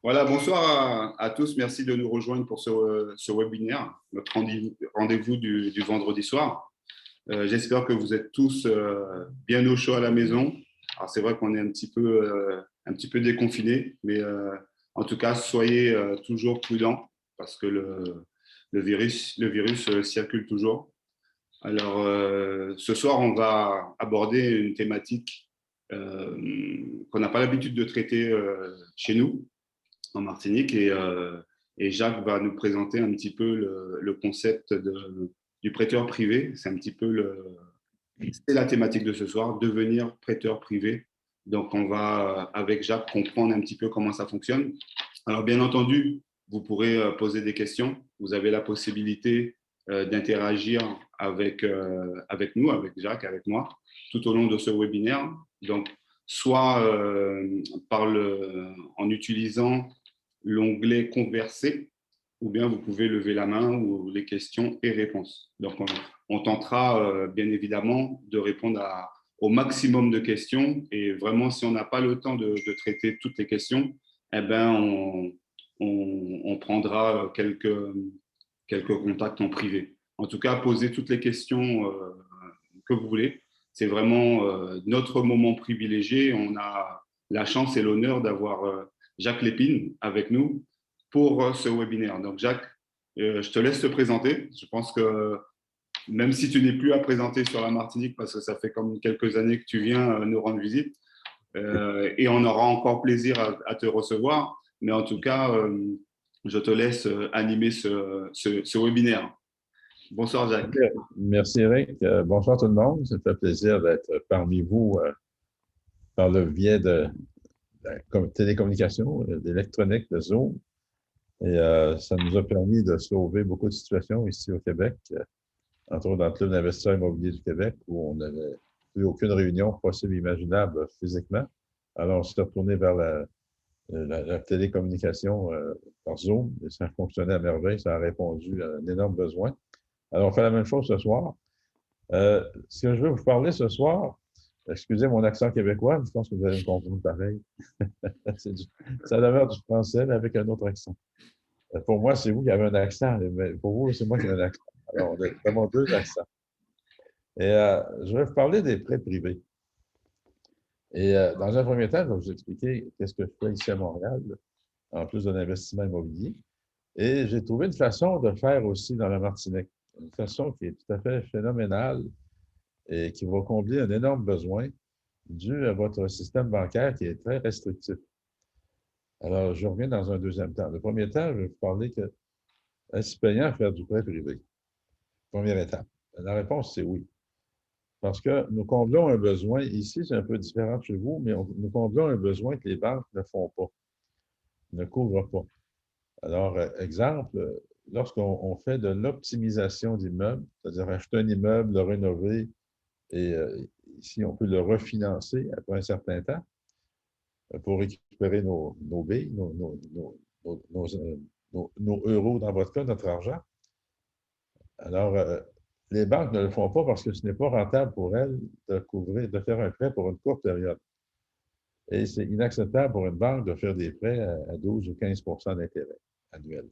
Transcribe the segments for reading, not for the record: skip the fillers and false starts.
Voilà, bonsoir à tous. Merci de nous rejoindre pour ce webinaire, notre rendez-vous du vendredi soir. J'espère que vous êtes tous bien au chaud à la maison. Alors, c'est vrai qu'on est un petit peu déconfinés, mais en tout cas, soyez toujours prudents parce que le virus circule toujours. Alors, ce soir, on va aborder une thématique qu'on n'a pas l'habitude de traiter chez nous en Martinique et Jacques va nous présenter un petit peu le concept du prêteur privé. C'est la thématique de ce soir, devenir prêteur privé. Donc, on va, avec Jacques, comprendre un petit peu comment ça fonctionne. Alors, bien entendu, vous pourrez poser des questions. Vous avez la possibilité d'interagir avec nous, avec Jacques, avec moi, tout au long de ce webinaire. Donc, soit en utilisant l'onglet Converser, ou bien vous pouvez lever la main ou les questions et réponses. Donc, on tentera bien évidemment de répondre au maximum de questions. Et vraiment, si on n'a pas le temps de traiter toutes les questions, eh ben, on prendra quelques contacts en privé. En tout cas, posez toutes les questions que vous voulez. C'est vraiment notre moment privilégié. On a la chance et l'honneur d'avoir Jacques Lépine avec nous pour ce webinaire. Donc, Jacques, je te laisse te présenter. Je pense que même si tu n'es plus à présenter sur la Martinique, parce que ça fait comme quelques années que tu viens nous rendre visite, et on aura encore plaisir à te recevoir. Mais en tout cas, je te laisse animer ce webinaire. Bonsoir, Jacques. Merci, Eric. Bonsoir tout le monde. Ça fait plaisir d'être parmi vous par le biais de la télécommunication, d'électronique, de Zoom. Et ça nous a permis de sauver beaucoup de situations ici au Québec, entre autres dans le Club d'investisseurs immobiliers du Québec, où on n'avait eu aucune réunion possible imaginable physiquement. Alors, on s'est retourné vers la télécommunication par Zoom, et ça fonctionnait à merveille. Ça a répondu à un énorme besoin. Alors, on fait la même chose ce soir. Ce que je veux vous parler ce soir, excusez mon accent québécois, mais je pense que vous allez me comprendre pareil. Ça demeure du français, mais avec un autre accent. Pour moi, c'est vous qui avez un accent, mais pour vous, c'est moi qui ai un accent. Alors, on avons deux accents. Et je vais vous parler des prêts privés. Et dans un premier temps, je vais vous expliquer qu'est-ce que je fais ici à Montréal, en plus de l'investissement immobilier. Et j'ai trouvé une façon de faire aussi dans la Martinique, une façon qui est tout à fait phénoménale et qui va combler un énorme besoin dû à votre système bancaire qui est très restrictif. Alors, je reviens dans un deuxième temps. Le premier temps, je vais vous parler que est-ce payant à faire du prêt privé? Première étape. La réponse, c'est oui. Parce que nous comblons un besoin, ici, c'est un peu différent de chez vous, mais nous comblons un besoin que les banques ne font pas, ne couvrent pas. Alors, exemple, lorsqu'on fait de l'optimisation d'immeubles, c'est-à-dire acheter un immeuble, le rénover, et ici, on peut le refinancer après un certain temps pour récupérer nos billes, nos euros dans votre cas, notre argent. Alors, les banques ne le font pas parce que ce n'est pas rentable pour elles de faire un prêt pour une courte période. Et c'est inacceptable pour une banque de faire des prêts à 12 ou 15 d'intérêt annuel.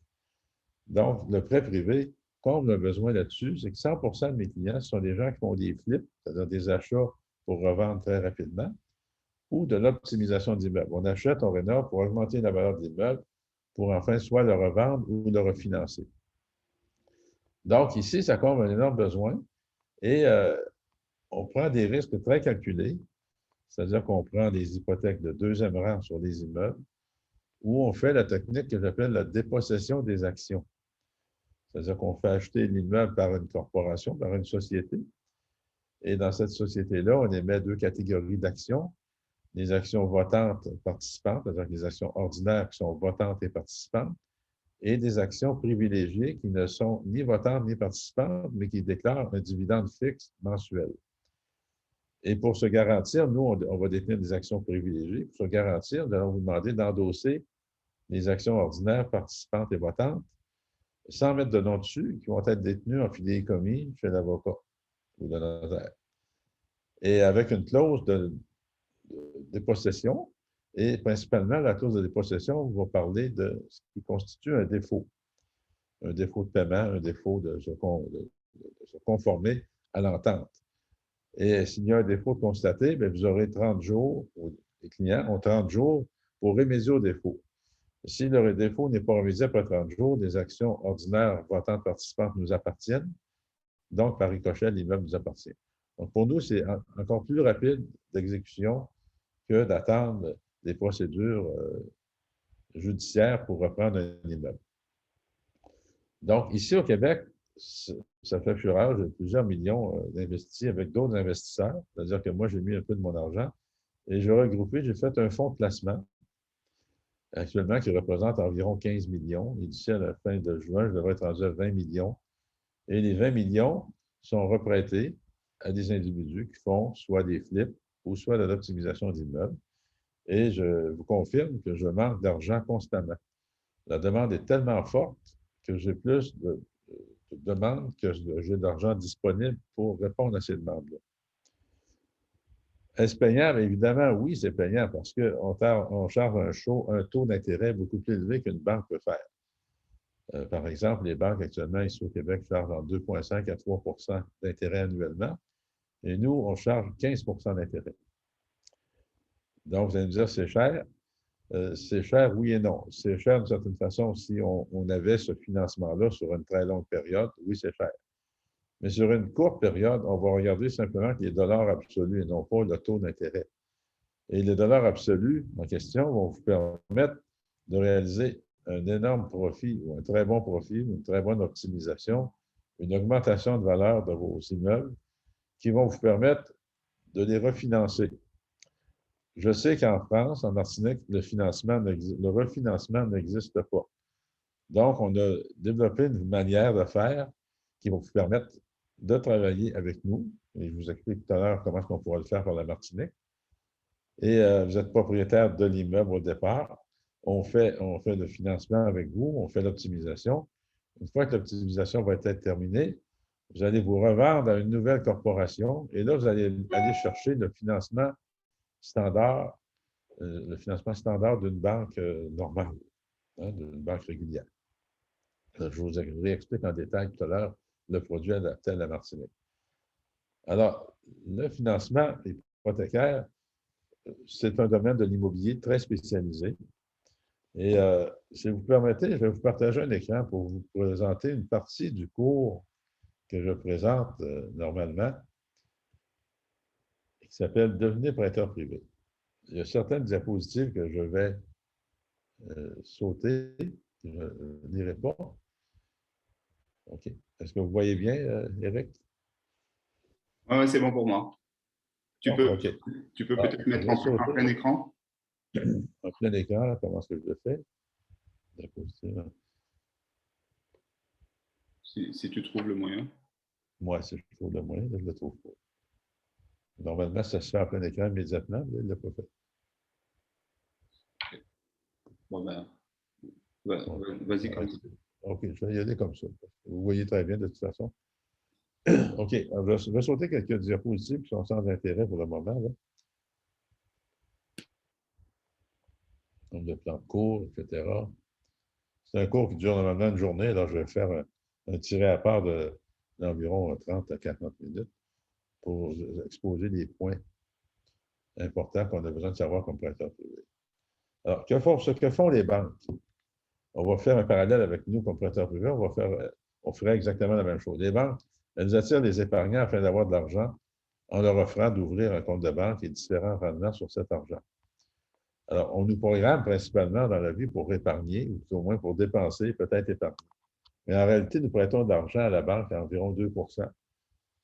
Donc, le prêt privé comble un besoin là-dessus, c'est que 100 de mes clients sont des gens qui font des flips, c'est-à-dire des achats pour revendre très rapidement, ou de l'optimisation d'immeubles. On achète, on rénove pour augmenter la valeur de l'immeuble, pour enfin soit le revendre ou le refinancer. Donc, ici, ça comble un énorme besoin et on prend des risques très calculés, c'est-à-dire qu'on prend des hypothèques de deuxième rang sur les immeubles, où on fait la technique que j'appelle la dépossession des actions. C'est-à-dire qu'on fait acheter l'immeuble par une corporation, par une société, et dans cette société-là, on émet deux catégories d'actions. Les actions votantes participantes, c'est-à-dire les actions ordinaires qui sont votantes et participantes, et des actions privilégiées qui ne sont ni votantes ni participantes, mais qui déclarent un dividende fixe mensuel. Et pour se garantir, nous, on va détenir des actions privilégiées. Pour se garantir, nous allons vous demander d'endosser les actions ordinaires, participantes et votantes, sans mettre de nom dessus, qui vont être détenues en fidéicommis chez l'avocat ou le notaire. Et avec une clause de dépossession, Et principalement, la clause de dépossession va parler de ce qui constitue un défaut de paiement, un défaut de se conformer à l'entente. Et s'il y a un défaut constaté, bien, vous aurez 30 jours, les clients ont 30 jours pour remédier au défaut. Si le défaut n'est pas remédié après 30 jours, des actions ordinaires votantes participantes nous appartiennent. Donc, par ricochet, l'immeuble nous appartient. Donc, pour nous, c'est encore plus rapide d'exécution que d'attendre des procédures judiciaires pour reprendre un immeuble. Donc, ici au Québec, ça fait fureur. J'ai plusieurs millions d'investis avec d'autres investisseurs. C'est-à-dire que moi, j'ai mis un peu de mon argent et j'ai regroupé, j'ai fait un fonds de placement actuellement qui représente environ 15 millions. Et d'ici à la fin de juin, je devrais être rendu à 20 millions. Et les 20 millions sont reprêtés à des individus qui font soit des flips ou soit de l'optimisation d'immeubles. Et je vous confirme que je manque d'argent constamment. La demande est tellement forte que j'ai plus de demandes que j'ai d'argent disponible pour répondre à ces demandes-là. Est-ce payant? Évidemment, oui, c'est payant parce qu'on charge un taux d'intérêt beaucoup plus élevé qu'une banque peut faire. Par exemple, les banques actuellement ici au Québec chargent entre 2,5 à 3 d'intérêt annuellement et nous, on charge 15 d'intérêt. Donc, vous allez me dire, c'est cher. C'est cher, oui et non. C'est cher d'une certaine façon si on avait ce financement-là sur une très longue période. Oui, c'est cher. Mais sur une courte période, on va regarder simplement les dollars absolus et non pas le taux d'intérêt. Et les dollars absolus en question vont vous permettre de réaliser un énorme profit ou un très bon profit, une très bonne optimisation, une augmentation de valeur de vos immeubles qui vont vous permettre de les refinancer. Je sais qu'en France, en Martinique, le refinancement n'existe pas. Donc, on a développé une manière de faire qui va vous permettre de travailler avec nous. Et je vous explique tout à l'heure comment on pourra le faire pour la Martinique. Et vous êtes propriétaire de l'immeuble au départ. On fait le financement avec vous, on fait l'optimisation. Une fois que l'optimisation va être terminée, vous allez vous revendre à une nouvelle corporation et là, vous allez aller chercher le financement standard d'une banque normale, hein, d'une banque régulière. Je vous réexplique en détail tout à l'heure le produit adapté à la Martinique. Alors, le financement hypothécaire, c'est un domaine de l'immobilier très spécialisé. Et si vous permettez, je vais vous partager un écran pour vous présenter une partie du cours que je présente normalement, qui s'appelle « Devenez prêteur privé ». Il y a certaines diapositives que je vais sauter, je ne lirai pas. OK. Est-ce que vous voyez bien, Eric? Oui, c'est bon pour moi. Tu peux peut-être mettre en plein écran. En plein écran, là, comment est-ce que je le fais? Si tu trouves le moyen. Moi, si je trouve le moyen, je ne le trouve pas. Normalement, ça se fait en plein écran immédiatement, mais il ne l'a pas fait. Bon, ben, vas-y, continue. OK, je vais y aller comme ça. Vous voyez très bien de toute façon. OK, je vais sauter quelques diapositives qui sont sans intérêt pour le moment. Là. Donc, le plan de cours, etc. C'est un cours qui dure normalement une journée, alors je vais faire un tiré à part d'environ 30 à 40 minutes pour exposer les points importants qu'on a besoin de savoir comme prêteur privé. Alors, ce que font les banques? On va faire un parallèle avec nous comme prêteur privé, on ferait exactement la même chose. Les banques, elles attirent les épargnants afin d'avoir de l'argent en leur offrant d'ouvrir un compte de banque et différents rendements sur cet argent. Alors, on nous programme principalement dans la vie pour épargner, ou au moins pour dépenser, peut-être épargner. Mais en réalité, nous prêtons de l'argent à la banque à environ 2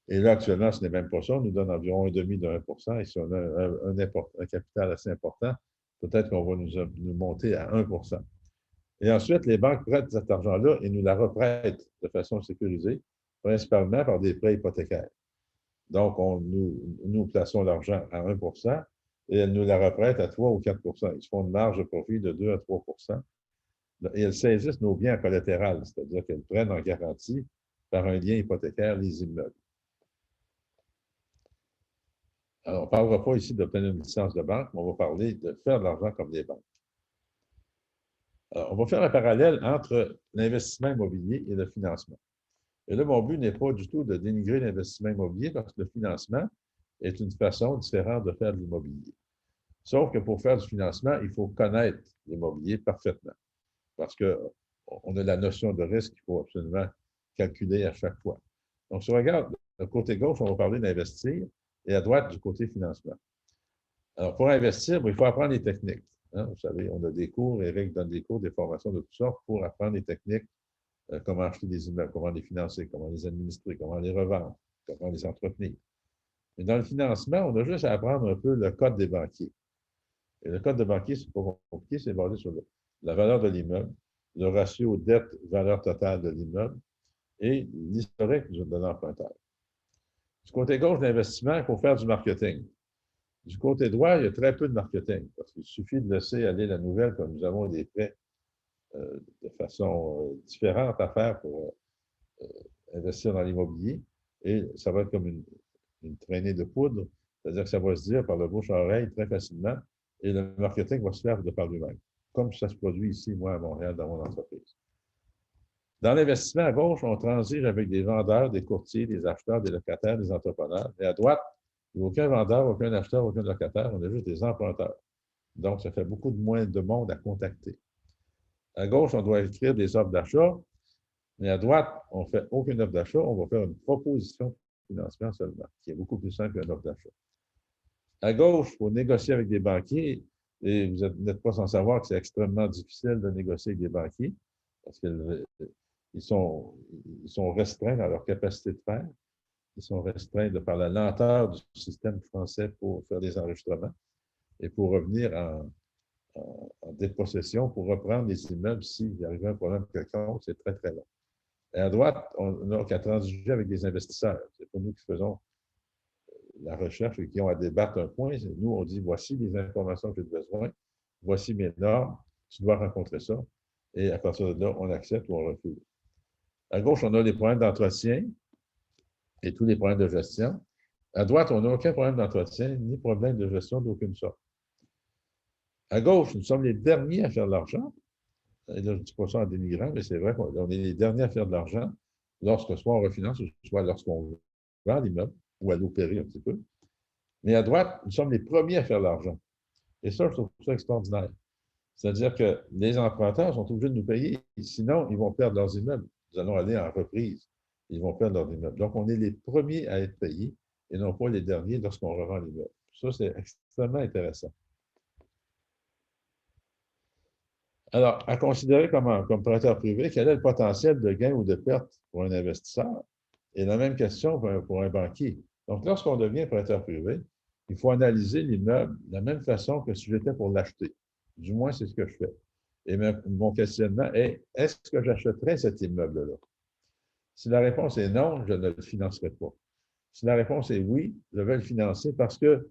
Et là, actuellement, ce n'est même pas ça. On nous donne environ 1,5 de 1 Et si on a un capital assez important, peut-être qu'on va nous monter à 1 Et ensuite, les banques prêtent cet argent-là et nous la reprêtent de façon sécurisée, principalement par des prêts hypothécaires. Donc, nous plaçons l'argent à 1 et elles nous la reprêtent à 3 ou 4 Ils se font une marge de profit de 2 à 3 Et elles saisissent nos biens en collatéral, c'est-à-dire qu'elles prennent en garantie par un lien hypothécaire les immeubles. Alors, on ne parlera pas ici d'obtenir une licence de banque, mais on va parler de faire de l'argent comme des banques. Alors, on va faire un parallèle entre l'investissement immobilier et le financement. Et là, mon but n'est pas du tout de dénigrer l'investissement immobilier parce que le financement est une façon différente de faire de l'immobilier. Sauf que pour faire du financement, il faut connaître l'immobilier parfaitement parce qu'on a la notion de risque qu'il faut absolument calculer à chaque fois. Donc, si on regarde le côté gauche, on va parler d'investir et à droite, du côté financement. Alors, pour investir, il faut apprendre les techniques. Hein? Vous savez, on a des cours, Eric donne des cours, des formations de toutes sortes pour apprendre les techniques, comment acheter des immeubles, comment les financer, comment les administrer, comment les revendre, comment les entretenir. Mais dans le financement, on a juste à apprendre un peu le code des banquiers. Et le code des banquiers, c'est pas compliqué, c'est basé sur la valeur de l'immeuble, le ratio dette-valeur totale de l'immeuble et l'historique de l'emprunteur. Du côté gauche de l'investissement, il faut faire du marketing. Du côté droit, il y a très peu de marketing, parce qu'il suffit de laisser aller la nouvelle comme nous avons des prêts de façon différente à faire pour investir dans l'immobilier, et ça va être comme une traînée de poudre, c'est-à-dire que ça va se dire par le bouche à oreille très facilement, et le marketing va se faire de par lui-même, comme ça se produit ici, moi, à Montréal, dans mon entreprise. Dans l'investissement à gauche, on transige avec des vendeurs, des courtiers, des acheteurs, des locataires, des entrepreneurs. Et à droite, il n'y a aucun vendeur, aucun acheteur, aucun locataire, on a juste des emprunteurs. Donc, ça fait beaucoup moins de monde à contacter. À gauche, on doit écrire des offres d'achat, mais à droite, on ne fait aucune offre d'achat, on va faire une proposition de financement seulement, qui est beaucoup plus simple qu'une offre d'achat. À gauche, il faut négocier avec des banquiers, et vous n'êtes pas sans savoir que c'est extrêmement difficile de négocier avec des banquiers, parce qu'ils sont restreints dans leur capacité de faire. Ils sont restreints de par la lenteur du système français pour faire des enregistrements et pour revenir en dépossession, pour reprendre les immeubles s'il y arrive un problème quelconque, c'est très, très long. Et à droite, on n'a qu'à transiger avec des investisseurs. Ce n'est pas nous qui faisons la recherche et qui ont à débattre un point. Nous, on dit, voici les informations que j'ai besoin, voici mes normes, tu dois rencontrer ça. Et à partir de là, on accepte ou on refuse. À gauche, on a les problèmes d'entretien et tous les problèmes de gestion. À droite, on n'a aucun problème d'entretien ni problème de gestion d'aucune sorte. À gauche, nous sommes les derniers à faire de l'argent. Je ne dis pas ça en dénigrant, mais c'est vrai qu'on est les derniers à faire de l'argent lorsque soit on refinance, soit lorsqu'on vend l'immeuble ou à l'opérer un petit peu. Mais à droite, nous sommes les premiers à faire de l'argent. Et ça, je trouve ça extraordinaire. C'est-à-dire que les emprunteurs sont obligés de nous payer, sinon ils vont perdre leurs immeubles. Nous allons aller en reprise. Ils vont perdre leurs immeubles. Donc, on est les premiers à être payés et non pas les derniers lorsqu'on revend l'immeuble. Ça, c'est extrêmement intéressant. Alors, à considérer comme prêteur privé, quel est le potentiel de gain ou de perte pour un investisseur? Et la même question pour un banquier. Donc, lorsqu'on devient prêteur privé, il faut analyser l'immeuble de la même façon que si j'étais pour l'acheter. Du moins, c'est ce que je fais. Et mon questionnement est, est-ce que j'achèterais cet immeuble-là? Si la réponse est non, je ne le financerai pas. Si la réponse est oui, je vais le financer parce que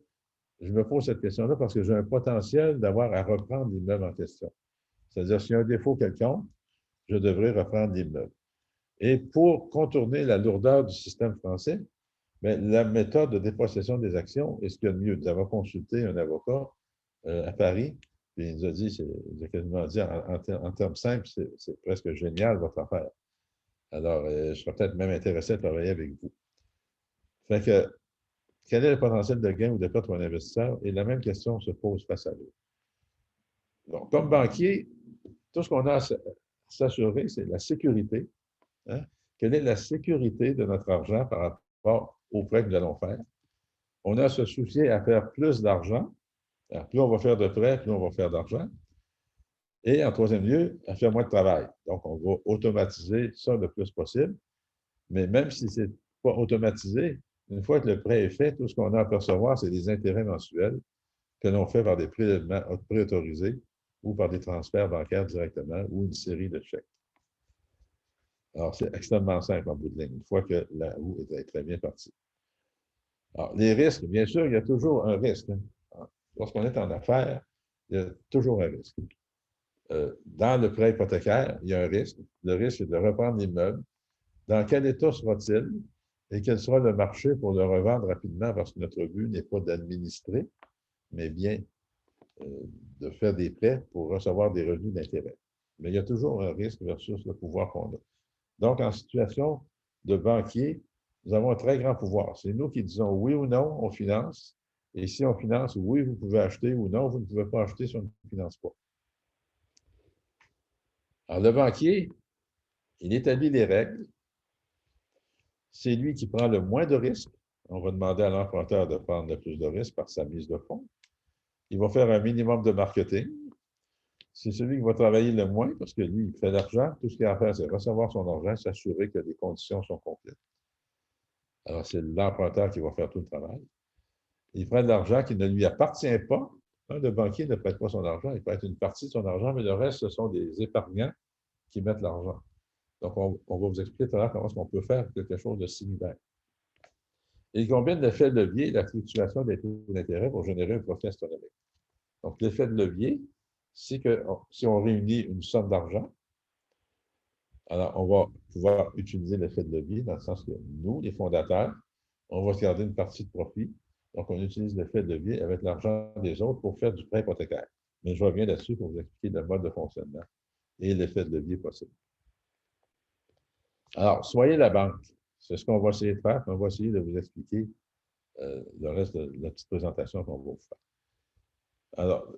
je me pose cette question-là parce que j'ai un potentiel d'avoir à reprendre l'immeuble en question. C'est-à-dire, s'il y a un défaut quelconque, je devrais reprendre l'immeuble. Et pour contourner la lourdeur du système français, bien, la méthode de dépossession des actions est ce qu'il y a de mieux. Nous avons consulté un avocat à Paris, puis il nous a dit, il a quasiment dit en termes simples, c'est presque génial votre affaire. Alors, je serais peut-être même intéressé à travailler avec vous. Fait que, quel est le potentiel de gain ou de perte pour un investisseur? Et la même question se pose face à lui. Donc, comme banquier, tout ce qu'on a à s'assurer, c'est la sécurité. Hein? Quelle est la sécurité de notre argent par rapport aux prêts que nous allons faire? On a à se soucier à faire plus d'argent. Plus on va faire de prêts, plus on va faire d'argent. Et en troisième lieu, à faire moins de travail. Donc, on va automatiser ça le plus possible. Mais même si ce n'est pas automatisé, une fois que le prêt est fait, tout ce qu'on a à percevoir, c'est des intérêts mensuels que l'on fait par des prélèvements préautorisés ou par des transferts bancaires directement ou une série de chèques. Alors, c'est extrêmement simple en bout de ligne, une fois que la roue est très bien partie. Alors, les risques, bien sûr, il y a toujours un risque. Hein. Lorsqu'on est en affaires, il y a toujours un risque. Dans le prêt hypothécaire, il y a un risque. Le risque, c'est de reprendre l'immeuble. Dans quel état sera-t-il? et quel sera le marché pour le revendre rapidement parce que notre but n'est pas d'administrer, mais bien de faire des prêts pour recevoir des revenus d'intérêt. Mais il y a toujours un risque versus le pouvoir qu'on a. Donc, en situation de banquier, nous avons un très grand pouvoir. C'est nous qui disons oui ou non, on finance. Et si on finance, oui, vous pouvez acheter ou non, vous ne pouvez pas acheter si on ne finance pas. Alors, le banquier, il établit les règles. C'est lui qui prend le moins de risques. On va demander à l'emprunteur de prendre le plus de risques par sa mise de fonds. Il va faire un minimum de marketing. C'est celui qui va travailler le moins parce que lui, il fait l'argent. Tout ce qu'il a à faire, c'est recevoir son argent, s'assurer que les conditions sont complètes. Alors, c'est l'emprunteur qui va faire tout le travail. Il prend de l'argent qui ne lui appartient pas. Le banquier ne prête pas son argent. Il prête une partie de son argent, mais le reste, ce sont des épargnants qui mettent l'argent. Donc, on va vous expliquer tout à l'heure comment on peut faire quelque chose de similaire. Il combine l'effet de levier et la fluctuation des taux d'intérêt pour générer un profit astronomique. Donc, l'effet de levier, c'est que si on réunit une somme d'argent, alors on va pouvoir utiliser l'effet de levier dans le sens que nous, les fondateurs, on va se garder une partie de profit. Donc, on utilise l'effet de levier avec l'argent des autres pour faire du prêt hypothécaire. Mais je reviens là-dessus pour vous expliquer le mode de fonctionnement et l'effet de levier possible. Alors, soyez la banque. C'est ce qu'on va essayer de faire. On va essayer de vous expliquer le reste de la petite présentation qu'on va vous faire. Alors,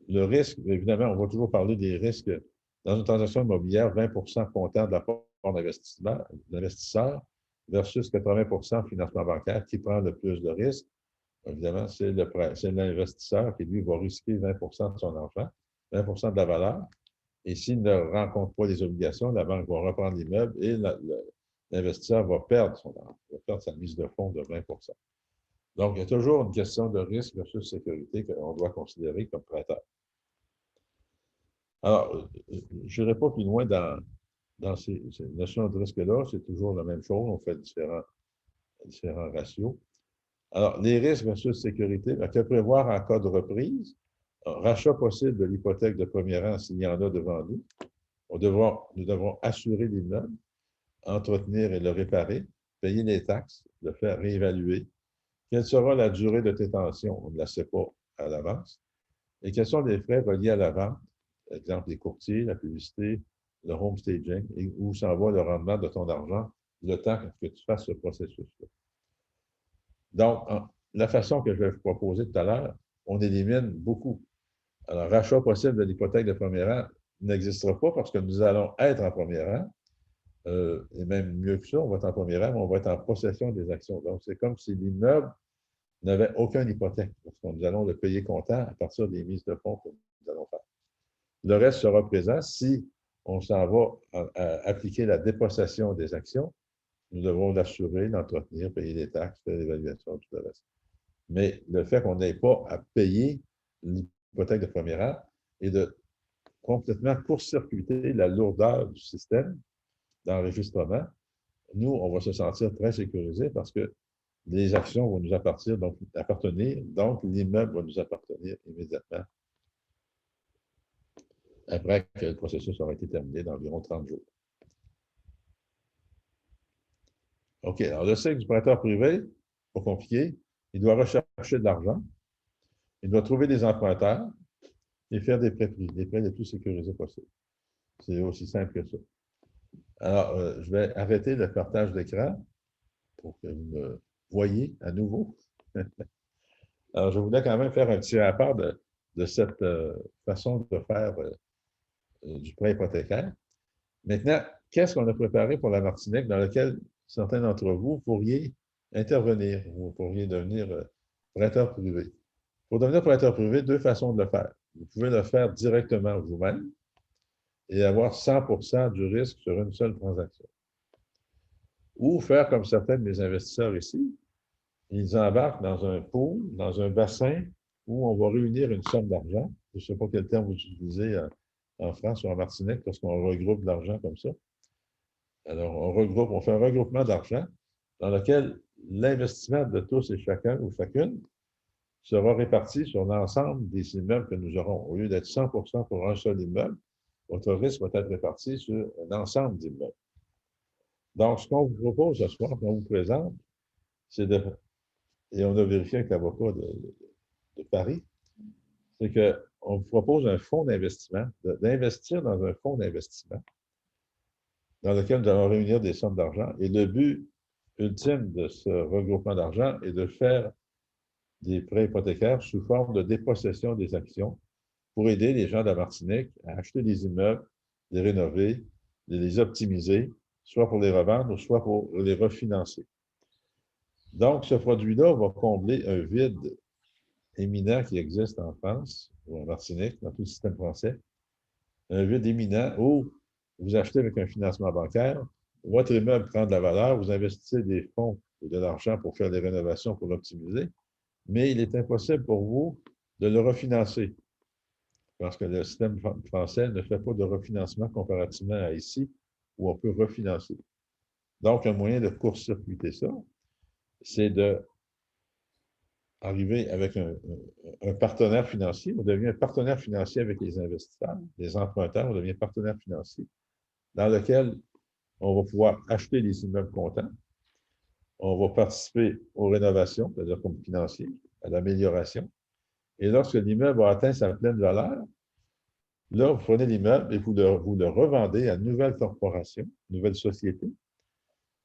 le risque, évidemment, on va toujours parler des risques. Dans une transaction immobilière, 20 comptant de la part d'investisseurs versus 80 financement bancaire. Qui prend le plus de risques? Évidemment, c'est l'investisseur qui, lui, va risquer 20 de son argent, 20 de la valeur. Et s'il ne rencontre pas les obligations, la banque va reprendre l'immeuble et l'investisseur va perdre son argent, va perdre sa mise de fonds de 20 Donc, il y a toujours une question de risque versus sécurité qu'on doit considérer comme prêteur. Alors, je n'irai pas plus loin dans ces notions de risque-là. C'est toujours la même chose. On fait différents ratios. Alors, les risques versus sécurité, que prévoir en cas de reprise? Rachat possible de l'hypothèque de premier rang s'il y en a devant nous. Nous devrons assurer l'immeuble, entretenir et le réparer, payer les taxes, le faire réévaluer. Quelle sera la durée de détention? On ne la sait pas à l'avance. Et quels sont les frais reliés à la vente? Par exemple, les courtiers, la publicité, le home staging, et où s'en va le rendement de ton argent, le temps que tu fasses ce processus-là. Donc, la façon que je vais vous proposer tout à l'heure, on élimine beaucoup. Alors, rachat possible de l'hypothèque de premier rang n'existera pas parce que nous allons être en premier rang, et même mieux que ça, on va être en premier rang, mais on va être en possession des actions. Donc, c'est comme si l'immeuble n'avait aucune hypothèque, parce que nous allons le payer comptant à partir des mises de fonds que nous allons faire. Le reste sera présent si on s'en va appliquer la dépossession des actions. Nous devons l'assurer, l'entretenir, payer les taxes, faire l'évaluation, tout le reste. Mais le fait qu'on n'ait pas à payer l'hypothèque de premier rang est de complètement court-circuiter la lourdeur du système d'enregistrement. Nous, on va se sentir très sécurisés parce que les actions vont nous appartenir, donc l'immeuble va nous appartenir immédiatement après que le processus aura été terminé d'environ 30 jours. OK, alors le cycle du prêteur privé, pas compliqué, il doit rechercher de l'argent, il doit trouver des emprunteurs et faire des prêts les plus sécurisés possibles. C'est aussi simple que ça. Alors, je vais arrêter le partage d'écran pour que vous me voyez à nouveau. Alors, je voulais quand même faire un petit rapport de cette façon de faire du prêt hypothécaire. Maintenant, qu'est-ce qu'on a préparé pour la Martinique dans lequel certains d'entre vous pourriez intervenir, vous pourriez devenir prêteur privé. Pour devenir prêteur privé, deux façons de le faire. Vous pouvez le faire directement vous-même et avoir 100 du risque sur une seule transaction. Ou faire comme certains de mes investisseurs ici, ils embarquent dans un pool, dans un bassin où on va réunir une somme d'argent. Je ne sais pas quel terme vous utilisez en France ou en Martinique lorsqu'on regroupe de l'argent comme ça. Alors, on fait un regroupement d'argent dans lequel l'investissement de tous et chacun ou chacune sera réparti sur l'ensemble des immeubles que nous aurons. Au lieu d'être 100 pour un seul immeuble, votre risque va être réparti sur un ensemble d'immeubles. Donc, ce qu'on vous propose ce soir, qu'on vous présente, c'est de, et on a vérifié avec l'avocat de Paris, c'est qu'on vous propose un fonds d'investissement, d'investir dans un fonds d'investissement dans lequel nous allons réunir des sommes d'argent. Et le but ultime de ce regroupement d'argent est de faire des prêts hypothécaires sous forme de dépossession des actions pour aider les gens de la Martinique à acheter des immeubles, les rénover, de les optimiser, soit pour les revendre ou soit pour les refinancer. Donc, ce produit-là va combler un vide éminent qui existe en France ou en Martinique, dans tout le système français. Un vide éminent où vous achetez avec un financement bancaire, votre immeuble prend de la valeur, vous investissez des fonds ou de l'argent pour faire des rénovations, pour l'optimiser, mais il est impossible pour vous de le refinancer parce que le système français ne fait pas de refinancement comparativement à ici, où on peut refinancer. Donc, un moyen de court-circuiter ça, c'est d'arriver avec un partenaire financier. On devient un partenaire financier avec les investisseurs, les emprunteurs, on devient partenaire financier, dans lequel on va pouvoir acheter des immeubles comptants, on va participer aux rénovations, c'est-à-dire comme financier, à l'amélioration. Et lorsque l'immeuble a atteint sa pleine valeur, là, vous prenez l'immeuble et vous le revendez à une nouvelle corporation, une nouvelle société,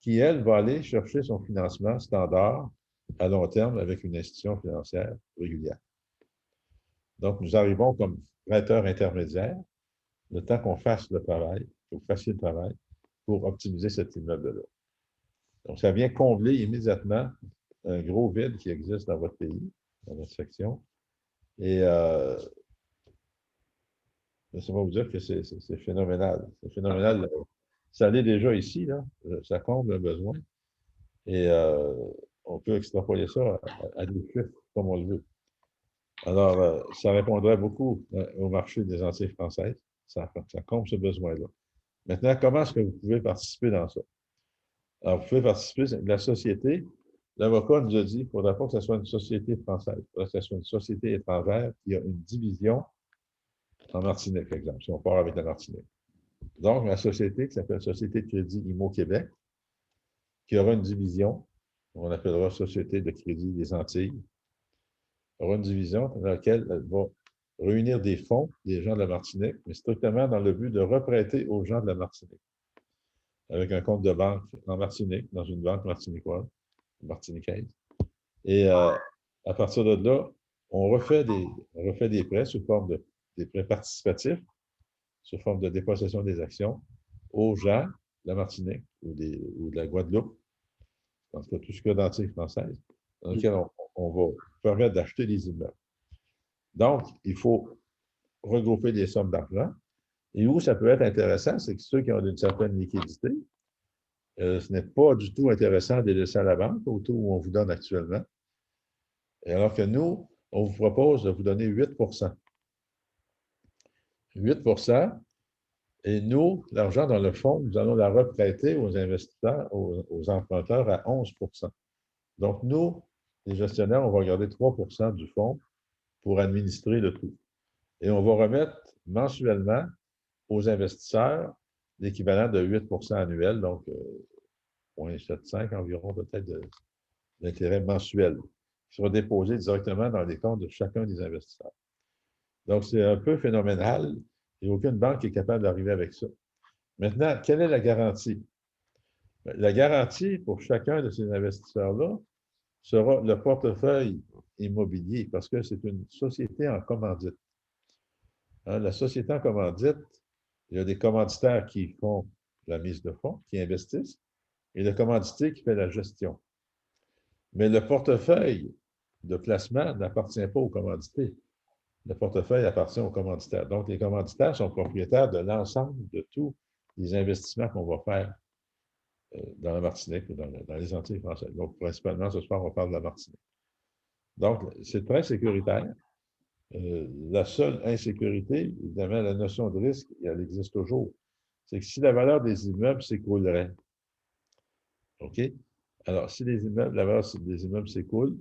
qui, elle, va aller chercher son financement standard à long terme avec une institution financière régulière. Donc, nous arrivons comme prêteur intermédiaire, le temps qu'on fasse le travail, que vous fassiez le travail, pour optimiser cet immeuble-là. Donc, ça vient combler immédiatement un gros vide qui existe dans votre pays, dans votre section. Et laissez-moi vous dire que c'est phénoménal. C'est phénoménal. Ça l'est déjà ici, là. Ça comble un besoin. Et on peut extrapoler ça à des chiffres comme on le veut. Alors, ça répondrait beaucoup au marché des Antilles françaises. Ça comble ce besoin-là. Maintenant, comment est-ce que vous pouvez participer dans ça? Alors, vous pouvez participer, la société, l'avocat nous a dit qu'il ne faudrait pas que ce soit une société française, il faudrait que ce soit une société étrangère qui a une division en Martinique, par exemple, si on part avec la Martinique. Donc, la société qui s'appelle Société de crédit IMO Québec, qui aura une division, on appellera Société de crédit des Antilles, aura une division dans laquelle elle va réunir des fonds des gens de la Martinique, mais strictement dans le but de reprêter aux gens de la Martinique, avec un compte de banque en Martinique, dans une banque martiniquoise, martiniquaise. Et à partir de là, on refait des prêts sous forme des prêts participatifs, sous forme de dépossession des actions aux gens de la Martinique ou de la Guadeloupe, en tout cas tout ce qu'il y a d'Antilles françaises, dans lequel on va permettre d'acheter des immeubles. Donc, il faut regrouper des sommes d'argent. Et où ça peut être intéressant, c'est que ceux qui ont une certaine liquidité, ce n'est pas du tout intéressant de les laisser à la banque au taux où on vous donne actuellement. Et alors que nous, on vous propose de vous donner 8 8 et nous, l'argent dans le fonds, nous allons la reprêter aux investisseurs, aux emprunteurs à 11 Donc, nous, les gestionnaires, on va garder 3 du fonds pour administrer le tout. Et on va remettre mensuellement aux investisseurs l'équivalent de 8 annuel, donc 0,75 environ peut-être d'intérêt mensuel, qui sera déposé directement dans les comptes de chacun des investisseurs. Donc, c'est un peu phénoménal et aucune banque est capable d'arriver avec ça. Maintenant, quelle est la garantie? La garantie pour chacun de ces investisseurs-là sera le portefeuille immobilier parce que c'est une société en commandite. Hein, la société en commandite, il y a des commanditaires qui font la mise de fonds, qui investissent, et le commanditaire qui fait la gestion. Mais le portefeuille de placement n'appartient pas aux commanditaires. Le portefeuille appartient aux commanditaires. Donc, les commanditaires sont propriétaires de l'ensemble de tous les investissements qu'on va faire dans la Martinique ou dans les Antilles françaises. Donc, principalement, ce soir, on parle de la Martinique. Donc, c'est très sécuritaire. La seule insécurité, évidemment, la notion de risque, elle existe toujours. C'est que si la valeur des immeubles s'écroulerait, OK? Alors, si la valeur des immeubles s'écoule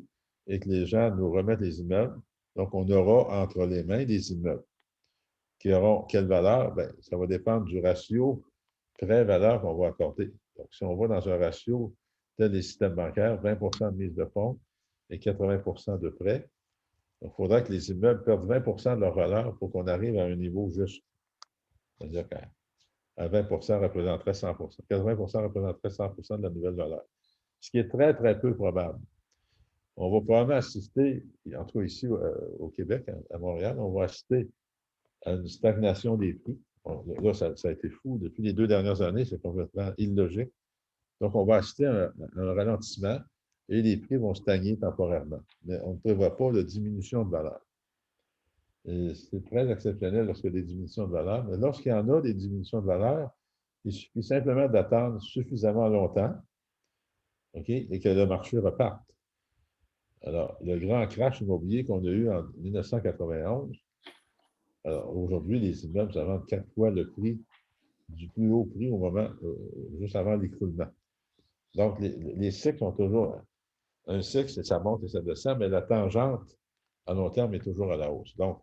et que les gens nous remettent les immeubles, donc on aura entre les mains des immeubles qui auront quelle valeur? Bien, ça va dépendre du ratio prêt-valeur qu'on va accorder. Donc, si on va dans un ratio tel des systèmes bancaires, 20 de mise de fonds et 80 de prêts, il faudra que les immeubles perdent 20 de leur valeur pour qu'on arrive à un niveau juste. C'est-à-dire qu'à 20 représenterait 100 80 représenterait 100 de la nouvelle valeur. Ce qui est très, très peu probable. On va probablement assister, en tout cas ici au Québec, à Montréal, on va assister à une stagnation des prix. Là, ça a été fou. Depuis les 2 dernières années, c'est complètement illogique. Donc, on va assister à un ralentissement et les prix vont stagner temporairement. Mais on ne prévoit pas de diminution de valeur. C'est très exceptionnel lorsqu'il y a des diminutions de valeur. Mais lorsqu'il y en a des diminutions de valeur, il suffit simplement d'attendre suffisamment longtemps, OK, et que le marché reparte. Alors, le grand crash immobilier qu'on a eu en 1991, alors aujourd'hui, les immeubles se vendent 4 fois le prix du plus haut prix au moment, juste avant l'écroulement. Donc, les cycles sont toujours, un cycle, ça monte et ça descend, mais la tangente à long terme est toujours à la hausse. Donc,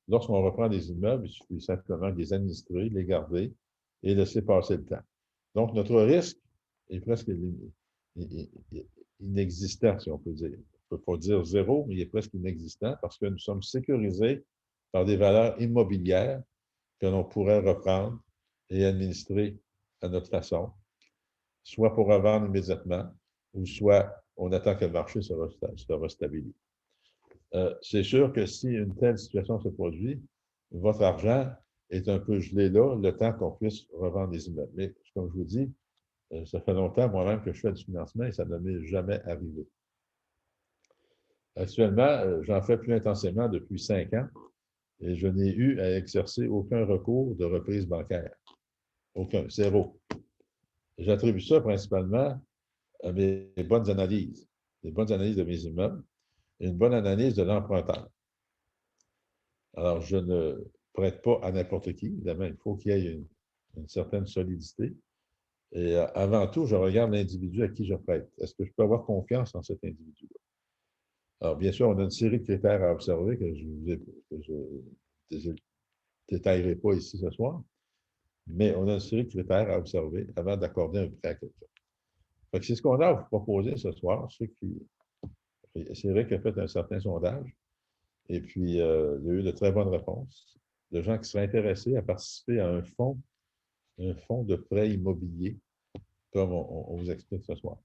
lorsqu'on reprend des immeubles, il suffit simplement de les administrer, de les garder et laisser passer le temps. Donc, notre risque est presque inexistant, si on peut dire. On ne peut pas dire zéro, mais il est presque inexistant parce que nous sommes sécurisés par des valeurs immobilières que l'on pourrait reprendre et administrer à notre façon, soit pour revendre immédiatement, ou soit on attend que le marché se restabilise. C'est sûr que si une telle situation se produit, votre argent est un peu gelé là, le temps qu'on puisse revendre les immeubles. Mais comme je vous dis, ça fait longtemps moi-même que je fais du financement et ça ne m'est jamais arrivé. Actuellement, j'en fais plus intensément depuis 5 ans et je n'ai eu à exercer aucun recours de reprise bancaire. Aucun, zéro. J'attribue ça principalement à mes bonnes analyses, les bonnes analyses de mes immeubles et une bonne analyse de l'emprunteur. Alors, je ne prête pas à n'importe qui, évidemment, il faut qu'il y ait une certaine solidité. Et avant tout, je regarde l'individu à qui je prête. Est-ce que je peux avoir confiance en cet individu-là? Alors, bien sûr, on a une série de critères à observer que je ne détaillerai pas ici ce soir, mais on a une série de critères à observer avant d'accorder un prêt à quelqu'un. C'est ce qu'on a à vous proposer ce soir. C'est vrai qu'il a fait un certain sondage, et puis il y a eu de très bonnes réponses de gens qui seraient intéressés à participer à un fonds de prêt immobilier, comme on vous explique ce soir.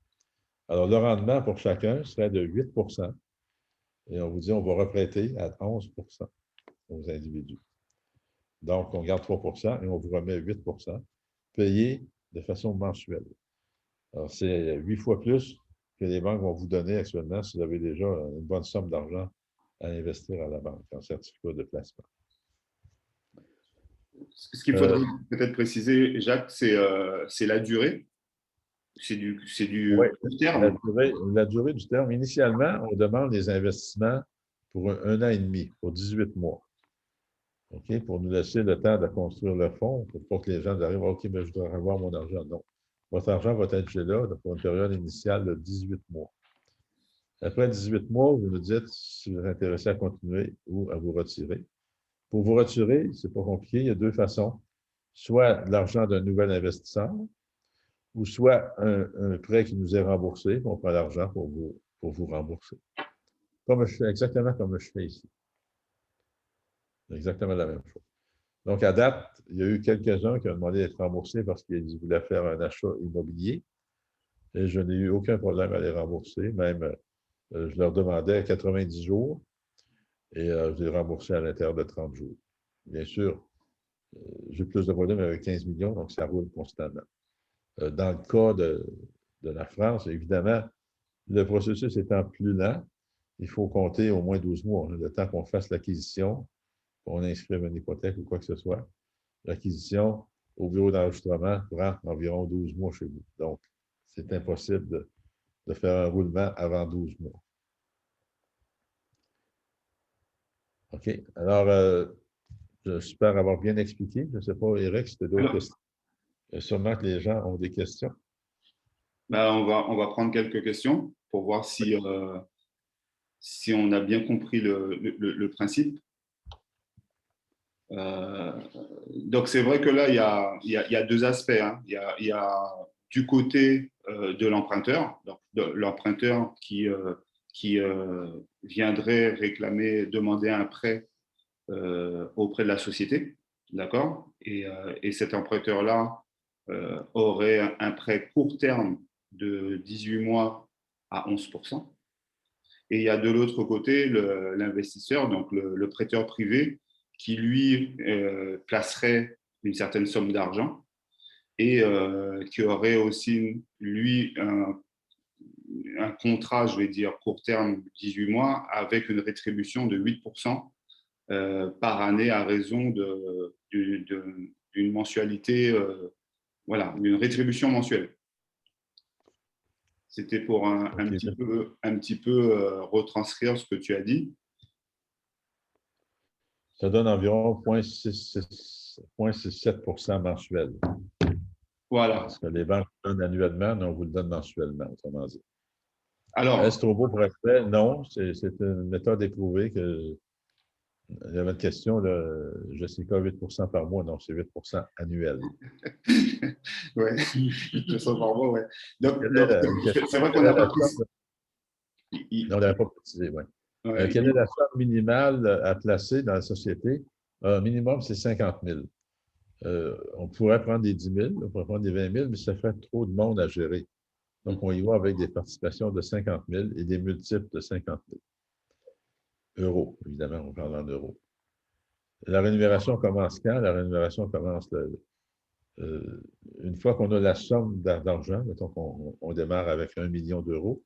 Alors, le rendement pour chacun serait de 8 et on vous dit on va reprêter à 11 aux individus. Donc, on garde 3 et on vous remet 8 payé de façon mensuelle. Alors, c'est 8 fois plus que les banques vont vous donner actuellement si vous avez déjà une bonne somme d'argent à investir à la banque en certificat de placement. Ce qu'il faudrait peut-être préciser, Jacques, c'est la durée. C'est du Oui, court terme. la durée du terme. Initialement, on demande des investissements pour un an et demi, pour 18 mois. OK? Pour nous laisser le temps de construire le fonds, pour pas que les gens arrivent, OK, mais je dois avoir mon argent. Non. Votre argent va être là pour une période initiale de 18 mois. Après 18 mois, vous nous dites si vous êtes intéressé à continuer ou à vous retirer. Pour vous retirer, c'est pas compliqué, il y a 2 façons. Soit l'argent d'un nouvel investisseur, ou soit un prêt qui nous est remboursé, on prend l'argent pour vous rembourser. Exactement comme je fais ici. Exactement la même chose. Donc, à date, il y a eu quelques-uns qui ont demandé d'être remboursés parce qu'ils voulaient faire un achat immobilier et je n'ai eu aucun problème à les rembourser. Même, je leur demandais 90 jours et je les remboursais à l'intérieur de 30 jours. Bien sûr, j'ai plus de problèmes avec 15 millions, donc ça roule constamment. Dans le cas de la France, évidemment, le processus étant plus lent, il faut compter au moins 12 mois, le temps qu'on fasse l'acquisition, qu'on inscrive une hypothèque ou quoi que ce soit. L'acquisition au bureau d'enregistrement prend environ 12 mois chez vous. Donc, c'est impossible de faire un roulement avant 12 mois. OK. Alors, j'espère avoir bien expliqué. Je ne sais pas, Eric, si tu as d'autres questions. Sûrement que les gens ont des questions. Ben, on va prendre quelques questions pour voir si on a bien compris le principe. Donc, c'est vrai que là, il y a 2 aspects. Hein. Il y a du côté de l'emprunteur, donc de l'emprunteur qui viendrait réclamer, demander un prêt auprès de la société, d'accord? Et cet emprunteur-là aurait un prêt court terme de 18 mois à 11%. Et il y a de l'autre côté l'investisseur, donc le prêteur privé, qui lui placerait une certaine somme d'argent et qui aurait aussi, lui, un contrat, je vais dire, court terme, 18 mois, avec une rétribution de 8% par année à raison d'une mensualité, voilà, d'une rétribution mensuelle. C'était pour un petit peu retranscrire ce que tu as dit. Ça donne environ 0,67% mensuel. Voilà. Parce que les banques donnent annuellement, mais on vous le donne mensuellement, autrement dit. Alors, est-ce trop beau pour être fait? Non, c'est une méthode éprouvée que. Il y avait une question, là, Jessica, 8% par mois, non, c'est 8% annuel. Oui, 8% par mois, oui. Donc c'est vrai qu'on n'a n'a pas précisé. On n'avait pas précisé, oui. Ouais, Quelle est la somme minimale à placer dans la société? Minimum, c'est 50 000. On pourrait prendre des 10 000, on pourrait prendre des 20 000, mais ça fait trop de monde à gérer. Donc, on y va avec des participations de 50 000 et des multiples de 50 000. Euros, évidemment, on parle en euros. La rémunération commence quand? La rémunération commence une fois qu'on a la somme d'argent, mettons qu'on démarre avec 1 million d'euros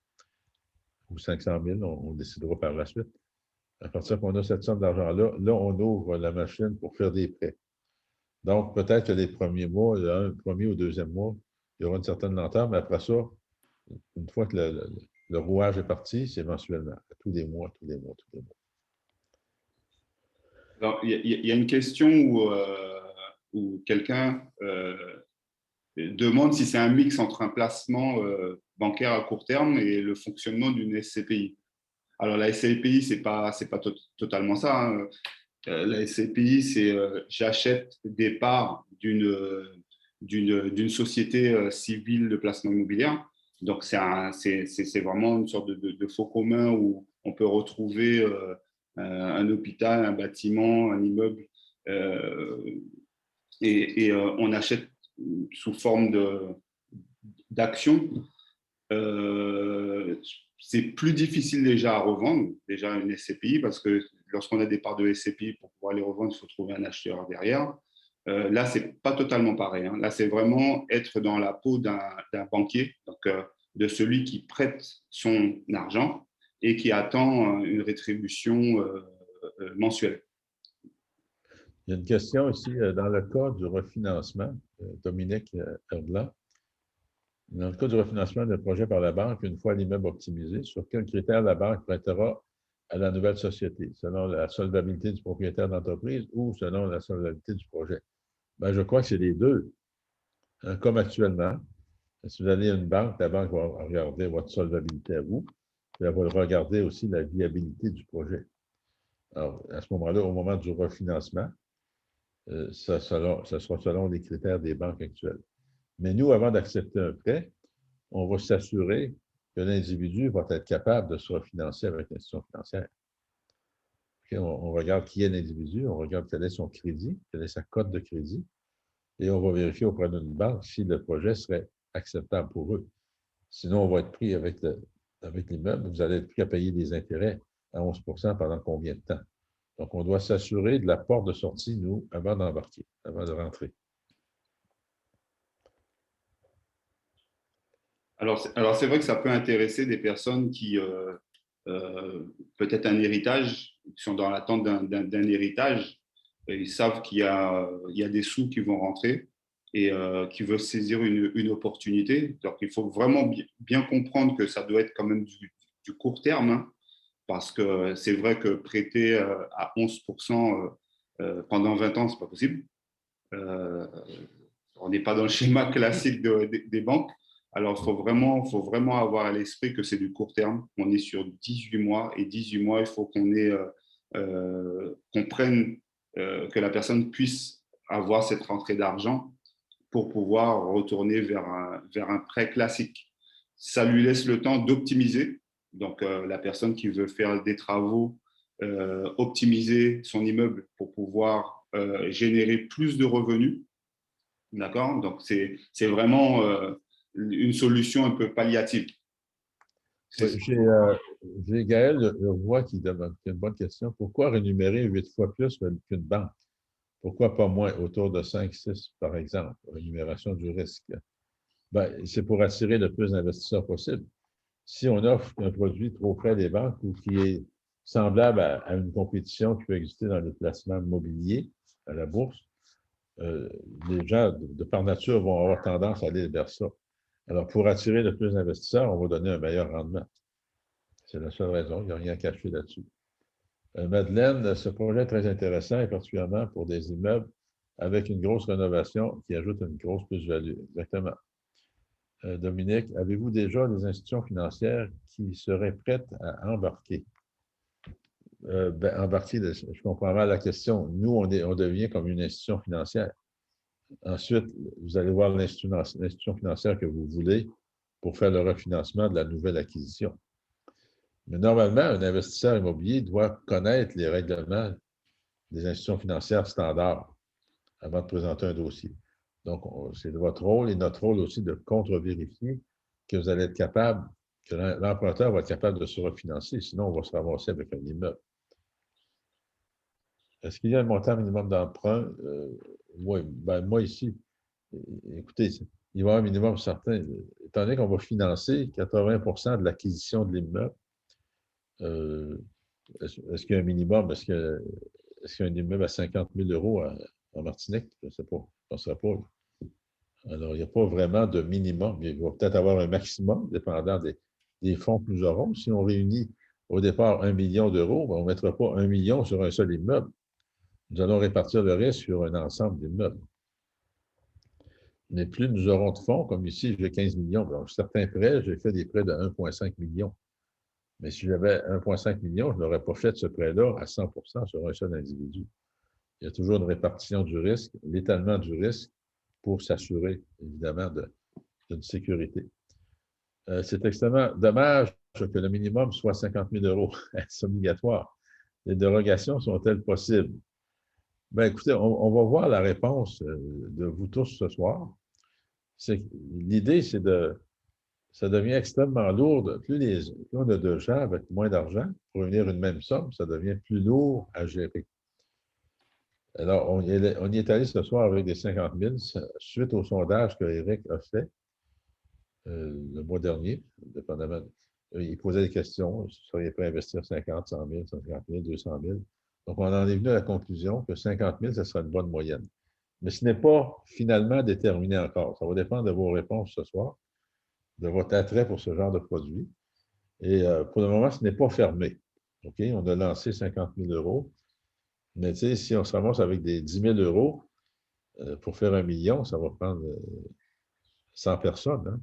ou 500 000, on décidera par la suite. À partir qu'on a cette somme d'argent-là, là, on ouvre la machine pour faire des prêts. Donc, peut-être que les premiers mois, le premier ou deuxième mois, il y aura une certaine lenteur, mais après ça, une fois que le rouage est parti, c'est mensuellement, tous les mois, tous les mois, tous les mois. Alors, il y a une question où quelqu'un demande si c'est un mix entre un placement bancaire à court terme et le fonctionnement d'une SCPI. Alors, la SCPI, ce n'est pas totalement ça, hein. La SCPI, c'est j'achète des parts d'une société civile de placement immobilier. Donc, c'est vraiment une sorte de faux commun où on peut retrouver un hôpital, un bâtiment, un immeuble, et on achète sous forme d'action. C'est plus difficile déjà à revendre, déjà une SCPI, parce que lorsqu'on a des parts de SCPI, pour pouvoir les revendre, il faut trouver un acheteur derrière. Là, ce n'est pas totalement pareil, hein. Là, c'est vraiment être dans la peau d'un banquier, donc de celui qui prête son argent et qui attend une rétribution mensuelle. Il y a une question ici, dans le cas du refinancement, Dominique Herblanc. Dans le cas du refinancement d'un projet par la banque, une fois l'immeuble optimisé, sur quels critères la banque prêtera à la nouvelle société? Selon la solvabilité du propriétaire d'entreprise ou selon la solvabilité du projet? Bien, je crois que c'est les deux. Comme actuellement, si vous allez à une banque, la banque va regarder votre solvabilité à vous, puis elle va regarder aussi la viabilité du projet. Alors, à ce moment-là, au moment du refinancement, ça sera selon les critères des banques actuelles. Mais nous, avant d'accepter un prêt, on va s'assurer que l'individu va être capable de se refinancer avec l'institution financière. Okay, on regarde qui est l'individu, on regarde quel est son crédit, quelle est sa cote de crédit, et on va vérifier auprès d'une banque si le projet serait acceptable pour eux. Sinon, on va être pris avec l'immeuble, vous allez être pris à payer des intérêts à 11% pendant combien de temps? Donc, on doit s'assurer de la porte de sortie, nous, avant d'embarquer, avant de rentrer. Alors c'est vrai que ça peut intéresser des personnes qui, peut-être un héritage, qui sont dans l'attente d'un héritage, et ils savent qu'il y a des sous qui vont rentrer et qui veulent saisir une opportunité. Donc, il faut vraiment bien comprendre que ça doit être quand même du court terme, hein, parce que c'est vrai que prêter à 11% pendant 20 ans, ce n'est pas possible. On n'est pas dans le schéma classique des banques. Alors, il faut vraiment avoir à l'esprit que c'est du court terme. On est sur 18 mois et 18 mois, il faut qu'on prenne, que la personne puisse avoir cette rentrée d'argent pour pouvoir retourner vers un prêt classique. Ça lui laisse le temps d'optimiser. Donc, la personne qui veut faire des travaux, optimiser son immeuble pour pouvoir générer plus de revenus. D'accord? Donc, c'est vraiment une solution un peu palliative. Oui, j'ai Gaël Leroy qui demande une bonne question. Pourquoi rémunérer 8 fois plus qu'une banque? Pourquoi pas moins, autour de 5, 6, par exemple, rémunération du risque? Ben, c'est pour attirer le plus d'investisseurs possible. Si on offre un produit trop près des banques ou qui est semblable à une compétition qui peut exister dans le placement immobilier à la bourse, les gens, de par nature, vont avoir tendance à aller vers ça. Alors, pour attirer le plus d'investisseurs, on va donner un meilleur rendement. C'est la seule raison. Il n'y a rien à cacher là-dessus. Madeleine, ce projet est très intéressant, et particulièrement pour des immeubles avec une grosse rénovation qui ajoute une grosse plus-value. Exactement. Dominique, avez-vous déjà des institutions financières qui seraient prêtes à embarquer? Embarquer, je comprends mal la question. Nous, on devient comme une institution financière. Ensuite, vous allez voir l'institution financière que vous voulez pour faire le refinancement de la nouvelle acquisition. Mais normalement, un investisseur immobilier doit connaître les règlements des institutions financières standards avant de présenter un dossier. Donc, c'est votre rôle et notre rôle aussi de contre-vérifier que vous allez être capable, que l'emprunteur va être capable de se refinancer, sinon on va se ramasser avec un immeuble. Est-ce qu'il y a un montant minimum d'emprunt? Oui, ben moi ici, écoutez, il va y avoir un minimum certain. Étant donné qu'on va financer 80 de l'acquisition de l'immeuble, est-ce qu'il y a un minimum? Est-ce qu'il y a un immeuble à 50 000 € en Martinique? Je ne sais pas. Je ne penserais pas. Alors, il n'y a pas vraiment de minimum. Il va peut-être avoir un maximum, dépendant des fonds que nous aurons. Si on réunit au départ 1 million d'euros, on ne mettra pas 1 million sur un seul immeuble. Nous allons répartir le risque sur un ensemble d'immeubles. Mais plus nous aurons de fonds, comme ici, j'ai 15 millions. Donc, certains prêts, j'ai fait des prêts de 1,5 million. Mais si j'avais 1,5 million, je n'aurais pas fait ce prêt-là à 100 sur un seul individu. Il y a toujours une répartition du risque, l'étalement du risque pour s'assurer, évidemment, d'une sécurité. C'est extrêmement dommage que le minimum soit 50 000 €. C'est obligatoire. Les dérogations sont-elles possibles? Bien, écoutez, on va voir la réponse de vous tous ce soir. L'idée, c'est ça devient extrêmement lourd. Plus on a de gens avec moins d'argent pour réunir une même somme, ça devient plus lourd à gérer. Alors, on y est allé ce soir avec des 50 000 suite au sondage que Eric a fait le mois dernier, dépendamment. Il posait des questions. Vous seriez prêt à investir 50, 100 000, 150 000, 200 000. Donc, on en est venu à la conclusion que 50 000, ce serait une bonne moyenne. Mais ce n'est pas finalement déterminé encore. Ça va dépendre de vos réponses ce soir, de votre attrait pour ce genre de produit. Et pour le moment, ce n'est pas fermé. OK? On a lancé 50 000 €. Mais tu sais, si on se ramasse avec des 10 000 € pour faire 1 million, ça va prendre 100 personnes. Hein?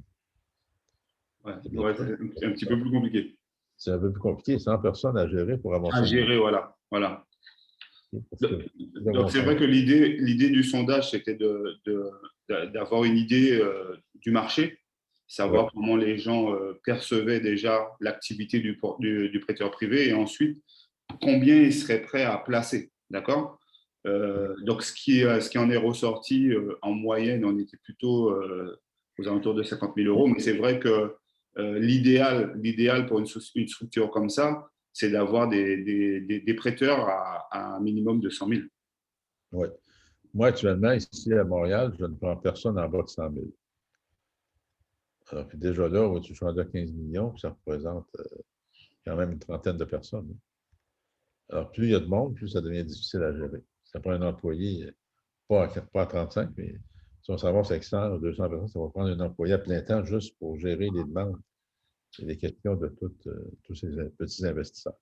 Ouais, c'est un petit peu plus compliqué. C'est un peu plus compliqué, 100 personnes à gérer pour avancer. À gérer, voilà. Donc, c'est vrai que l'idée du sondage, c'était d'avoir une idée du marché, savoir comment les gens percevaient déjà l'activité du prêteur privé et ensuite combien ils seraient prêts à placer. D'accord? Donc, ce qui en est ressorti en moyenne, on était plutôt aux alentours de 50 000 €, mais c'est vrai que l'idéal pour une structure comme ça, c'est d'avoir des prêteurs à un minimum de 100 000. Oui. Moi, actuellement, ici à Montréal, je ne prends personne en bas de 100 000. Alors, puis déjà là, tu changes à 15 millions, puis ça représente quand même une trentaine de personnes. Alors, plus il y a de monde, plus ça devient difficile à gérer. Ça prend un employé, pas à 35, mais si on s'avance avec 100 ou 200 personnes, ça va prendre un employé à plein temps juste pour gérer les demandes et les questions de tous ces petits investisseurs.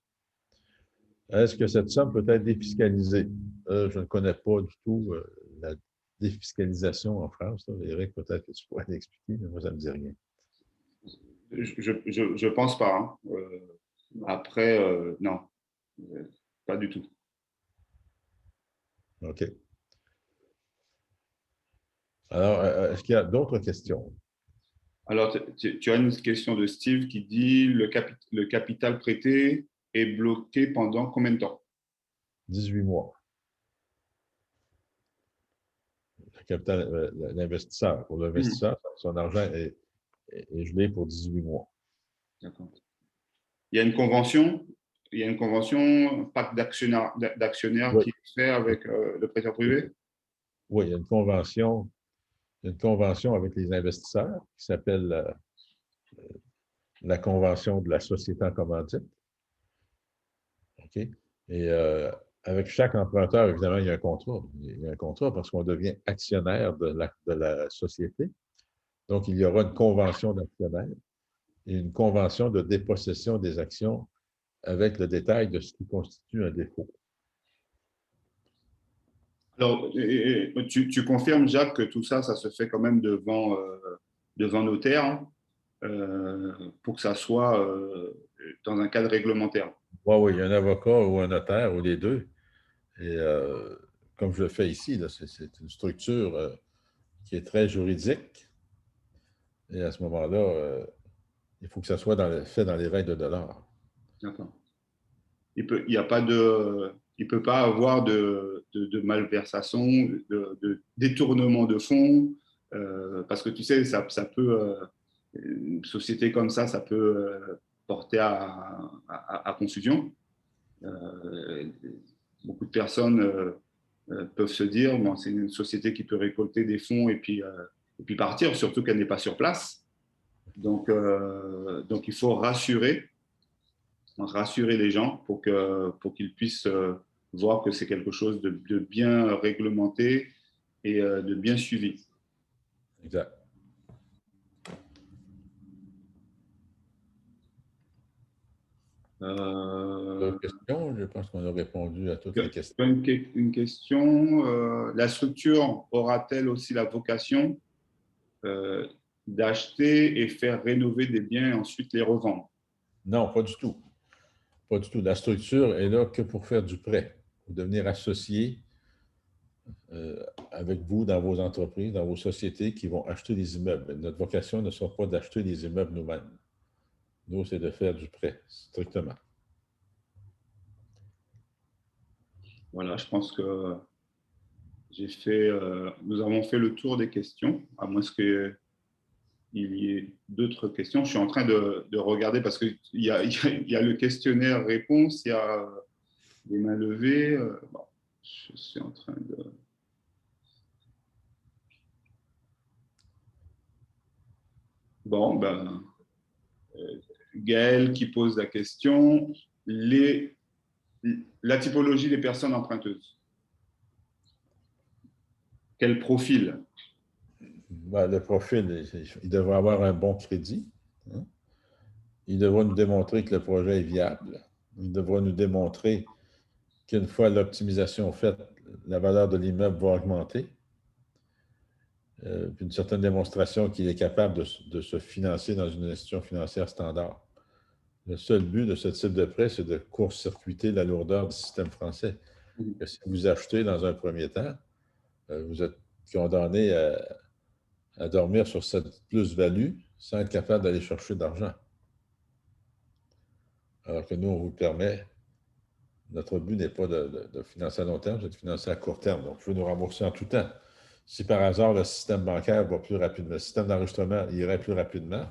Est-ce que cette somme peut être défiscalisée? Je ne connais pas du tout la défiscalisation en France. Là. Éric, peut-être que tu pourrais l'expliquer, mais moi, ça ne me dit rien. Je pense pas. Hein. Après, non, pas du tout. OK. Alors, est-ce qu'il y a d'autres questions? Alors, tu as une question de Steve qui dit le capital prêté est bloqué pendant combien de temps? 18 mois. Le capital, l'investisseur. Pour Mhm. l'investisseur, son argent est gelé pour 18 mois. D'accord. Il y a une convention, il y a une convention, pacte d'actionnaires Oui, qui est fait avec le prêteur privé? oui, il y a une convention avec les investisseurs qui s'appelle la convention de la société en commandite. OK? Et avec chaque emprunteur, évidemment, il y a un contrat. Il y a un contrat parce qu'on devient actionnaire de la société. Donc, il y aura une convention d'actionnaire et une convention de dépossession des actions avec le détail de ce qui constitue un défaut. Alors, tu confirmes, Jacques, que tout ça, ça se fait quand même devant notaire, hein, pour que ça soit dans un cadre réglementaire. Oui, oui, il y a un avocat ou un notaire ou les deux. Et comme je le fais ici, c'est une structure qui est très juridique. Et à ce moment-là, il faut que ça soit fait dans les règles de l'art. D'accord. Il y a pas il peut pas avoir de malversation, de détournement de fonds, parce que tu sais, ça peut, une société comme ça peut porter à confusion. Euh, Beaucoup de personnes peuvent se dire, bon, c'est une société qui peut récolter des fonds et puis partir, surtout qu'elle n'est pas sur place. Donc il faut rassurer les gens pour qu'ils puissent voir que c'est quelque chose de bien réglementé et de bien suivi. Exact. D'autres Euh, questions? Je pense qu'on a répondu à toutes les questions. une question, la structure aura-t-elle aussi la vocation euh, d'acheter et faire rénover des biens et ensuite les revendre? Non, pas du tout. Pas du tout. La structure est là que pour faire du prêt, pour devenir associé avec vous dans vos entreprises, dans vos sociétés qui vont acheter des immeubles. Notre vocation ne sera pas d'acheter des immeubles nous-mêmes. Nous, c'est de faire du prêt, strictement. Voilà, je pense que nous avons fait le tour des questions, à moins qu'il y ait d'autres questions. Je suis en train de regarder parce qu'il il y a le questionnaire réponse, il y a des mains levées. Bon, je suis en train de. Bon, ben, Gaël qui pose la question. Les, la typologie des personnes emprunteuses. Quel profil? Ben, le profil, il devrait avoir un bon crédit. Hein. Il devra nous démontrer que le projet est viable. Il devra nous démontrer qu'une fois l'optimisation faite, la valeur de l'immeuble va augmenter. Puis une certaine démonstration qu'il est capable de se financer dans une institution financière standard. Le seul but de ce type de prêt, c'est de court-circuiter la lourdeur du système français. Que si vous achetez dans un premier temps, vous êtes condamné à dormir sur cette plus-value sans être capable d'aller chercher d'argent. Alors que nous, on vous permet, notre but n'est pas de financer à long terme, c'est de financer à court terme. Donc, il faut nous rembourser en tout temps. Si par hasard le système bancaire va plus rapidement, le système d'enregistrement irait plus rapidement,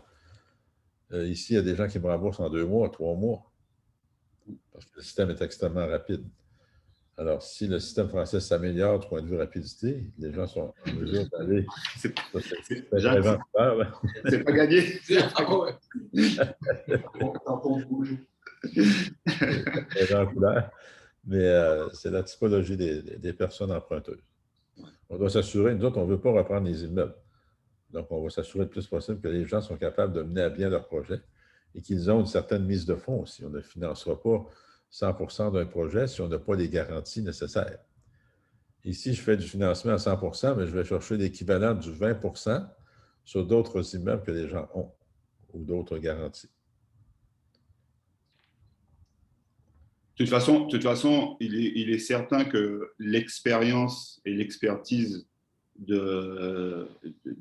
ici, il y a des gens qui me remboursent en 2 mois, 3 mois, parce que le système est extrêmement rapide. Alors, si le système français s'améliore du point de vue rapidité, les gens sont en mesure d'aller C'est sur cette Jacques, aventure. c'est pas gagné. Mais c'est la typologie des personnes emprunteuses. On doit s'assurer, nous autres, on ne veut pas reprendre les immeubles. Donc, on va s'assurer le plus possible que les gens sont capables de mener à bien leur projet et qu'ils ont une certaine mise de fonds aussi. On ne financera pas 100% d'un projet si on n'a pas les garanties nécessaires. Ici, je fais du financement à 100%, mais je vais chercher l'équivalent du 20% sur d'autres immeubles que les gens ont ou d'autres garanties. De toute façon il est certain que l'expérience et l'expertise de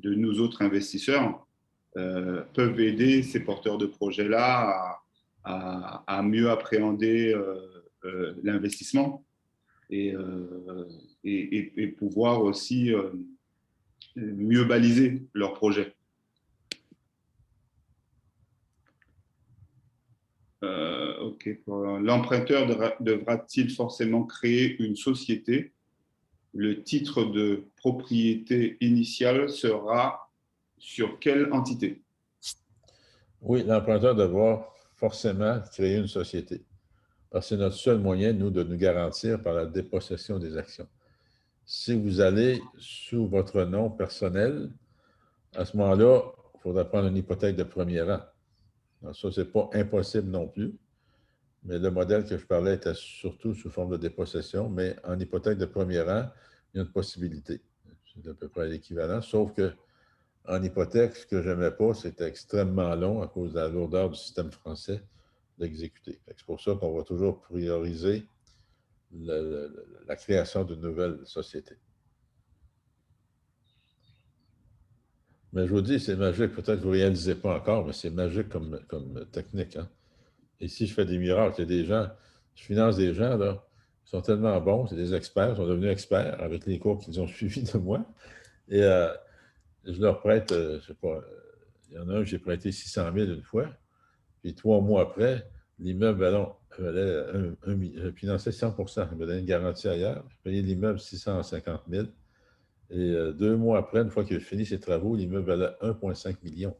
nous autres investisseurs peuvent aider ces porteurs de projets-là à mieux appréhender l'investissement et, et pouvoir aussi mieux baliser leurs projets. Ok. L'emprunteur devra-t-il forcément créer une société? Le titre de propriété initiale sera sur quelle entité? Oui, l'emprunteur devra forcément créer une société. Parce que c'est notre seul moyen, nous, de nous garantir par la dépossession des actions. Si vous allez sous votre nom personnel, à ce moment-là, il faudra prendre une hypothèque de premier rang. Alors ça, ce n'est pas impossible non plus, mais le modèle que je parlais était surtout sous forme de dépossession, mais en hypothèque de premier rang, il y a une possibilité. C'est à peu près l'équivalent, sauf que en hypothèque, ce que je n'aimais pas, c'était extrêmement long à cause de la lourdeur du système français d'exécuter. C'est pour ça qu'on va toujours prioriser la création de nouvelles sociétés. Mais je vous dis, c'est magique. Peut-être que vous ne réalisez pas encore, mais c'est magique comme technique. Hein? Ici, je fais des miracles. Il y a des gens, je finance des gens, là, qui sont tellement bons, c'est des experts, ils sont devenus experts avec les cours qu'ils ont suivis de moi. Et je leur prête, je ne sais pas, il y en a un que j'ai prêté 600 000 une fois, puis 3 mois après, l'immeuble je finançais 100 je me donnais une garantie ailleurs, je payais l'immeuble 650 000. Et 2 mois après, une fois qu'il a fini ses travaux, l'immeuble valait 1,5 million.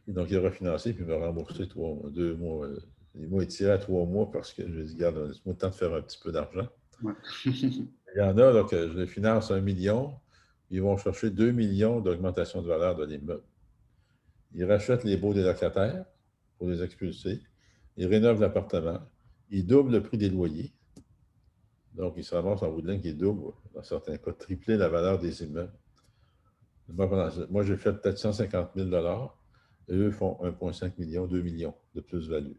Donc, il a refinancé, puis il m'a remboursé 2 mois. Il m'a étiré à 3 mois parce que je lui ai dit, regarde, laisse-moi le temps de faire un petit peu d'argent. Ouais. Il y en a, là, que je les finance 1 million, ils vont chercher 2 millions d'augmentation de valeur de l'immeuble. Ils rachètent les baux des locataires pour les expulser. Ils rénovent l'appartement. Ils doublent le prix des loyers. Donc, ils se ramassent en bout de ligne qui double, dans certains cas, tripler la valeur des immeubles. Moi, j'ai fait peut-être 150 000 et eux font 1,5 million, 2 millions de plus-value.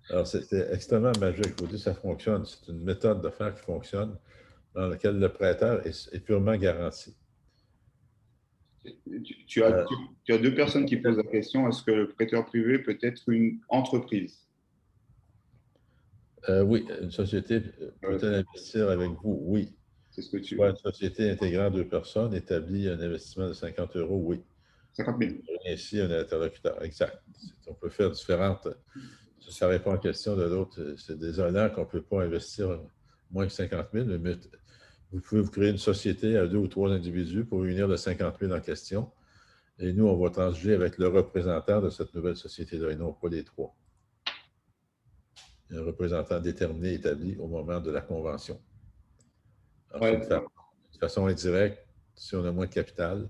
Alors, c'est extrêmement magique. Je vous dis, ça fonctionne. C'est une méthode de faire qui fonctionne dans laquelle le prêteur est purement garanti. Tu as deux personnes qui posent la question, est-ce que le prêteur privé peut être une entreprise? Oui, une société peut-elle investir avec vous? Oui. C'est ce que tu Soit une société intégrant 2 personnes établit un investissement de 50 €, oui. 50 000. Ainsi, un interlocuteur. Exact. On peut faire différentes. Ça répond à la question de l'autre. C'est désolant qu'on ne peut pas investir moins que 50 000, mais vous pouvez vous créer une société à 2 ou 3 individus pour réunir le 50 000 en question. Et nous, on va transiger avec le représentant de cette nouvelle société-là et non pas les 3. Un représentant déterminé établi au moment de la convention. Alors, Ouais. c'est de façon indirecte, si on a moins de capital,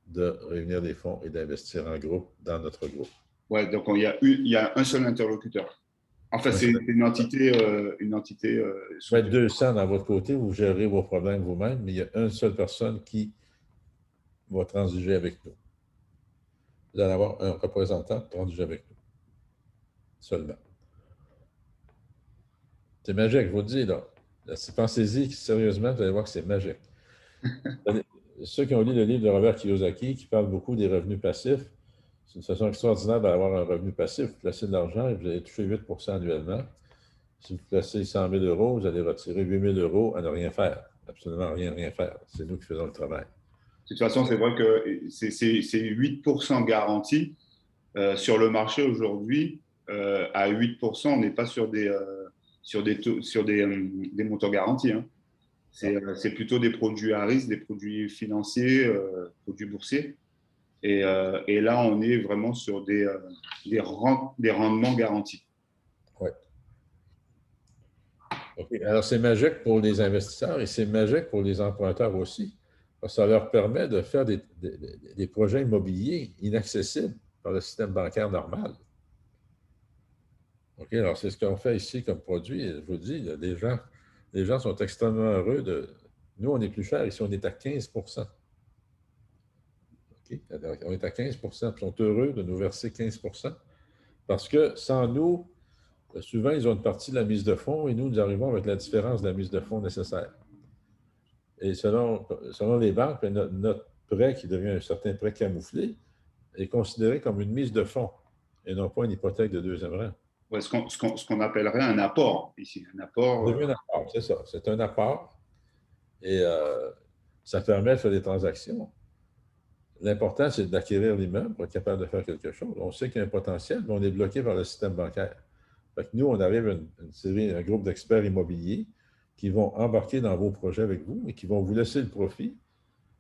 de réunir des fonds et d'investir en groupe dans notre groupe. Ouais, donc il y a un seul interlocuteur. Enfin, c'est une entité. Il va être 200 dans votre côté, vous gérez vos problèmes vous-même, mais il y a une seule personne qui va transiger avec nous. Vous allez avoir un représentant transiger avec nous. Seulement. C'est magique, je vous le dis, là. Pensez-y sérieusement, vous allez voir que c'est magique. Ceux qui ont lu le livre de Robert Kiyosaki, qui parle beaucoup des revenus passifs, c'est une façon extraordinaire d'avoir un revenu passif. Vous placez de l'argent et vous allez toucher 8 annuellement. Si vous placez 100 000 €, vous allez retirer 8 000 € à ne rien faire. Absolument rien faire. C'est nous qui faisons le travail. De toute façon, c'est vrai que c'est 8% garanti. Sur le marché aujourd'hui, à 8%, on n'est pas sur des montants garantis. Hein. C'est plutôt des produits à risque, des produits financiers, produits boursiers. Et là, on est vraiment sur des rendements garantis. Oui. Okay. Alors, c'est magique pour les investisseurs et c'est magique pour les emprunteurs aussi. Parce que ça leur permet de faire des projets immobiliers inaccessibles par le système bancaire normal. OK, alors c'est ce qu'on fait ici comme produit. Et je vous dis, les gens sont extrêmement heureux de. Nous, on est plus cher. Ici, on est à 15 %. OK? Alors, on est à 15 %. Ils sont heureux de nous verser 15 % parce que sans nous, souvent, ils ont une partie de la mise de fonds et nous arrivons avec la différence de la mise de fonds nécessaire. Et selon les banques, ben, notre prêt, qui devient un certain prêt camouflé, est considéré comme une mise de fonds et non pas une hypothèque de deuxième rang. Ouais, ce qu'on appellerait un apport ici. Un apport. Ça devient un apport, c'est ça. C'est un apport et ça permet de faire des transactions. L'important, c'est d'acquérir l'immeuble pour être capable de faire quelque chose. On sait qu'il y a un potentiel, mais on est bloqué par le système bancaire. Fait que nous, on arrive une série, un groupe d'experts immobiliers qui vont embarquer dans vos projets avec vous et qui vont vous laisser le profit.